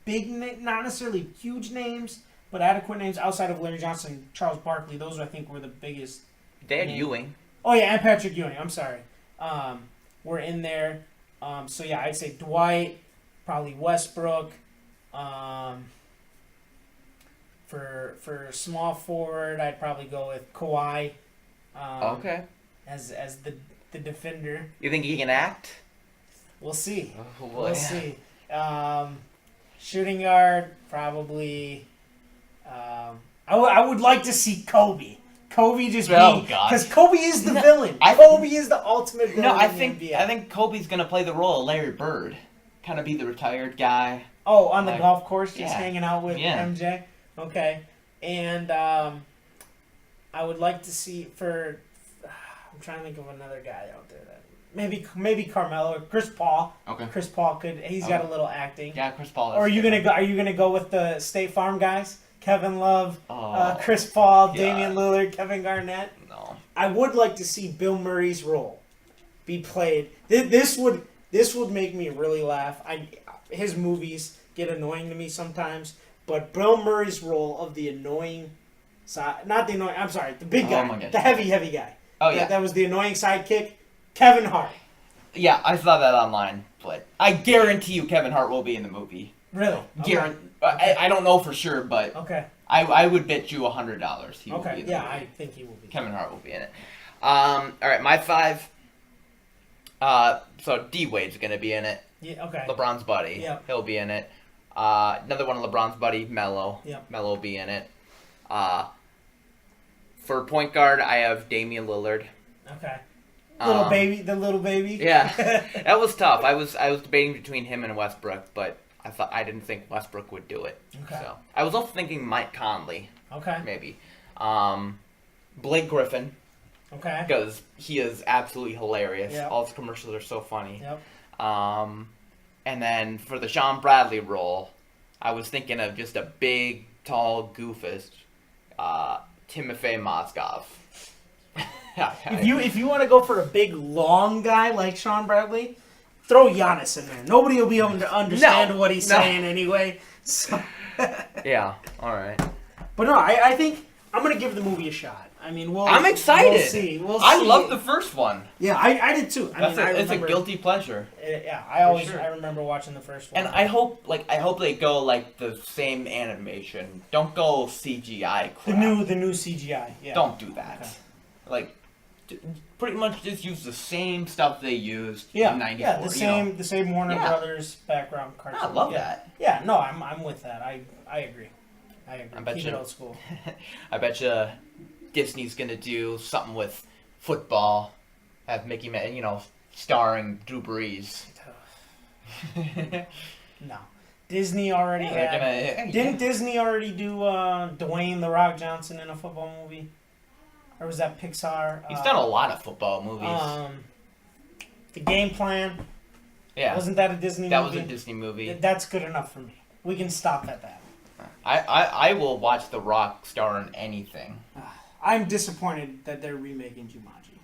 big, not necessarily huge names, but adequate names outside of Larry Johnson, Charles Barkley. Those I think were the biggest. They had Ewing. Oh yeah, and Patrick Ewing. I'm sorry. Were in there. So yeah, I'd say Dwight, probably Westbrook. For small forward, I'd probably go with Kawhi. Okay. As the defender. You think he can act? We'll see. Oh, boy. We'll see. Shooting guard, probably. I would like to see Kobe. Kobe just because Kobe is the villain. Kobe is the ultimate villain. No, I think Kobe's gonna play the role of Larry Bird, kind of be the retired guy. Oh, on the golf course, just hanging out with MJ. Okay, and I would like to see I'm trying to think of another guy out there that maybe Carmelo or Chris Paul. Okay. Chris Paul he's got a little acting. Yeah, Chris Paul. Or are you gonna go with the State Farm guys? Kevin Love, Chris Paul, Damian Lillard, Kevin Garnett. No. I would like to see Bill Murray's role be played. This would make me really laugh. His movies get annoying to me sometimes, but Bill Murray's role of the annoying side, not the annoying. I'm sorry, the big guy, the heavy guy. Oh yeah, that was the annoying sidekick, Kevin Hart. Yeah, I saw that online, but I guarantee you Kevin Hart will be in the movie. Really? Okay. I don't know for sure, but I would bet you $100 he will be in the movie. I think he will be. Kevin Hart will be in it. All right, my 5. So D-Wade's going to be in it. Yeah, okay. LeBron's buddy. Yep. He'll be in it. Another one of LeBron's buddy, Melo. Yep. Melo will be in it. For point guard, I have Damian Lillard. Okay. The little baby. Yeah, that was tough. I was debating between him and Westbrook, but I didn't think Westbrook would do it. Okay. So I was also thinking Mike Conley. Okay. Maybe. Blake Griffin. Okay. Because he is absolutely hilarious. Yep. All his commercials are so funny. Yep. And then for the Sean Bradley role, I was thinking of just a big, tall goofus, Timofey Mozgov. If you want to go for a big, long guy like Sean Bradley, throw Giannis in there. Nobody will be able to understand what he's saying anyway. So. Yeah, all right. But no, I think I'm going to give the movie a shot. I mean, I'm excited. We'll see. I love the first one. Yeah, I did too. It's a guilty pleasure. Yeah, I remember watching the first one. And I hope they go like the same animation. Don't go CGI crap. The new CGI. Yeah. Don't do that. Okay. Like, pretty much just use the same stuff they used in 94. Yeah, the same Warner Brothers background cartoon. I love that. Yeah, no, I'm with that. I agree. Keep it old school. I bet you Disney's gonna do something with football, have Mickey Mouse, starring Drew Brees. No, Disney already had. Didn't Disney already do Dwayne "The Rock" Johnson in a football movie? Or was that Pixar? He's done a lot of football movies. The Game Plan. Yeah. Wasn't that a Disney movie? That was a Disney movie. That's good enough for me. We can stop at that. I will watch The Rock star in anything. I'm disappointed that they're remaking Jumanji.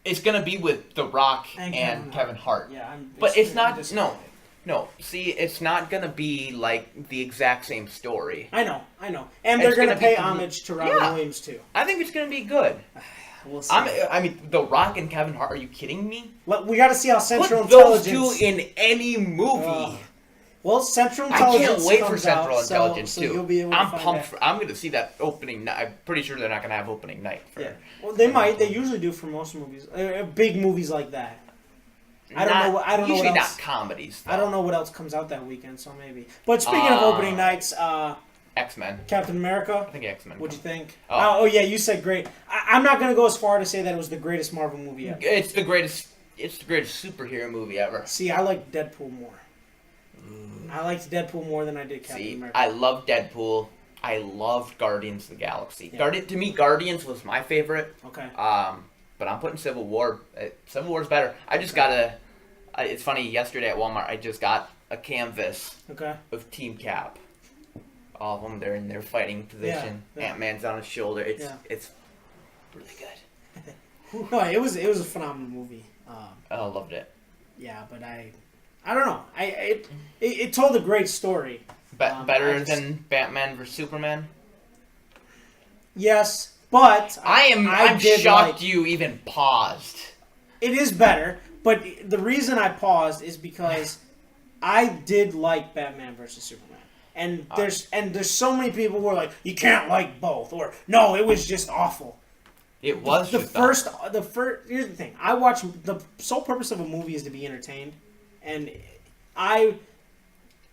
It's going to be with The Rock and Kevin Hart. Yeah, but it's not... No. See, it's not going to be like the exact same story. I know. And they're going to pay homage to Robin Williams, too. I think it's going to be good. We'll see. I mean, The Rock and Kevin Hart, are you kidding me? We got to see how Central Put Intelligence... those two in any movie. Well, Central Intelligence. I can't wait for Central Intelligence too. You'll be able to I'm pumped. I'm going to see that opening night. I'm pretty sure they're not going to have opening night. Well, they might. They usually do for most movies. Big movies like that. I don't know what else. Usually not comedies. Though. I don't know what else comes out that weekend, so maybe. But speaking of opening nights, X-Men. Captain America. I think X-Men. What'd you think? Oh yeah, you said great. I'm not going to go as far to say that it was the greatest Marvel movie ever. It's the greatest superhero movie ever. See, I like Deadpool more. I liked Deadpool more than I did Captain America. I love Deadpool. I loved Guardians of the Galaxy. Yeah. To me, Guardians was my favorite. Okay. But I'm putting Civil War. Civil War's better. I just got it's funny, yesterday at Walmart, I just got a canvas of Team Cap. All of them, they're in their fighting position. Yeah. Ant-Man's on his shoulder. It's really good. No, it was a phenomenal movie. I loved it. Yeah, but I don't know. It told a great story. Better than Batman vs Superman. Yes, but I'm did shocked like, you even paused. It is better, but the reason I paused is because I did like Batman vs Superman. And there's so many people who are like, you can't like both, or no, it was just awful. It was the first. Here's the thing: I watch, the sole purpose of a movie is to be entertained, and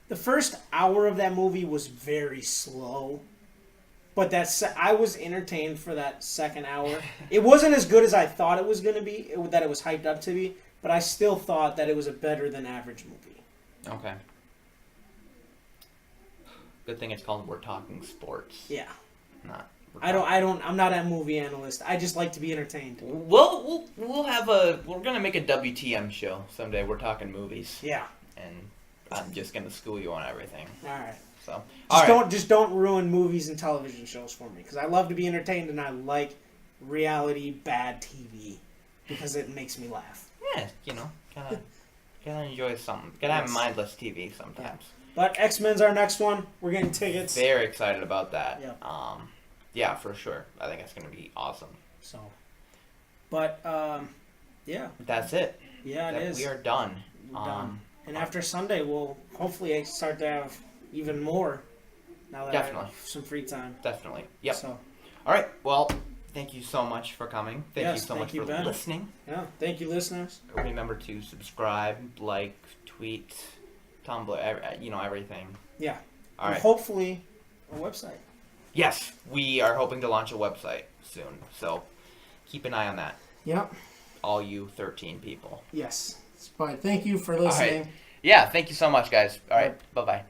the first hour of that movie was very slow, but I was entertained for that second hour. It wasn't as good as I thought it was going to be, that it was hyped up to be, but I still thought that it was a better than average movie. Okay. Good thing it's called We're Talking Sports. Yeah. I'm not a movie analyst. I just like to be entertained. We'll we're gonna make a WTM show someday. We're talking movies. Yeah. And I'm just gonna school you on everything. All right. So don't ruin movies and television shows for me, because I love to be entertained and I like reality bad TV because it makes me laugh. Yeah, gotta enjoy something. Gotta have mindless TV sometimes. Yeah. But X-Men's our next one. We're getting tickets. Very excited about that. Yeah. Yeah, for sure. I think it's gonna be awesome. So, but yeah. That's it. Yeah, it is. We are done. We're done. And after Sunday, we'll hopefully start to have even more. Now that I have some free time. Definitely. Yep. So. All right. Well, thank you so much for coming. Thank you so much for listening. Yeah. Thank you, listeners. Remember to subscribe, like, tweet, Tumblr, everything. Yeah. All right. Hopefully, a website. Yes, we are hoping to launch a website soon. So keep an eye on that. Yep. All you 13 people. Yes. But thank you for listening. All right. Yeah. Thank you so much, guys. All right. Bye-bye.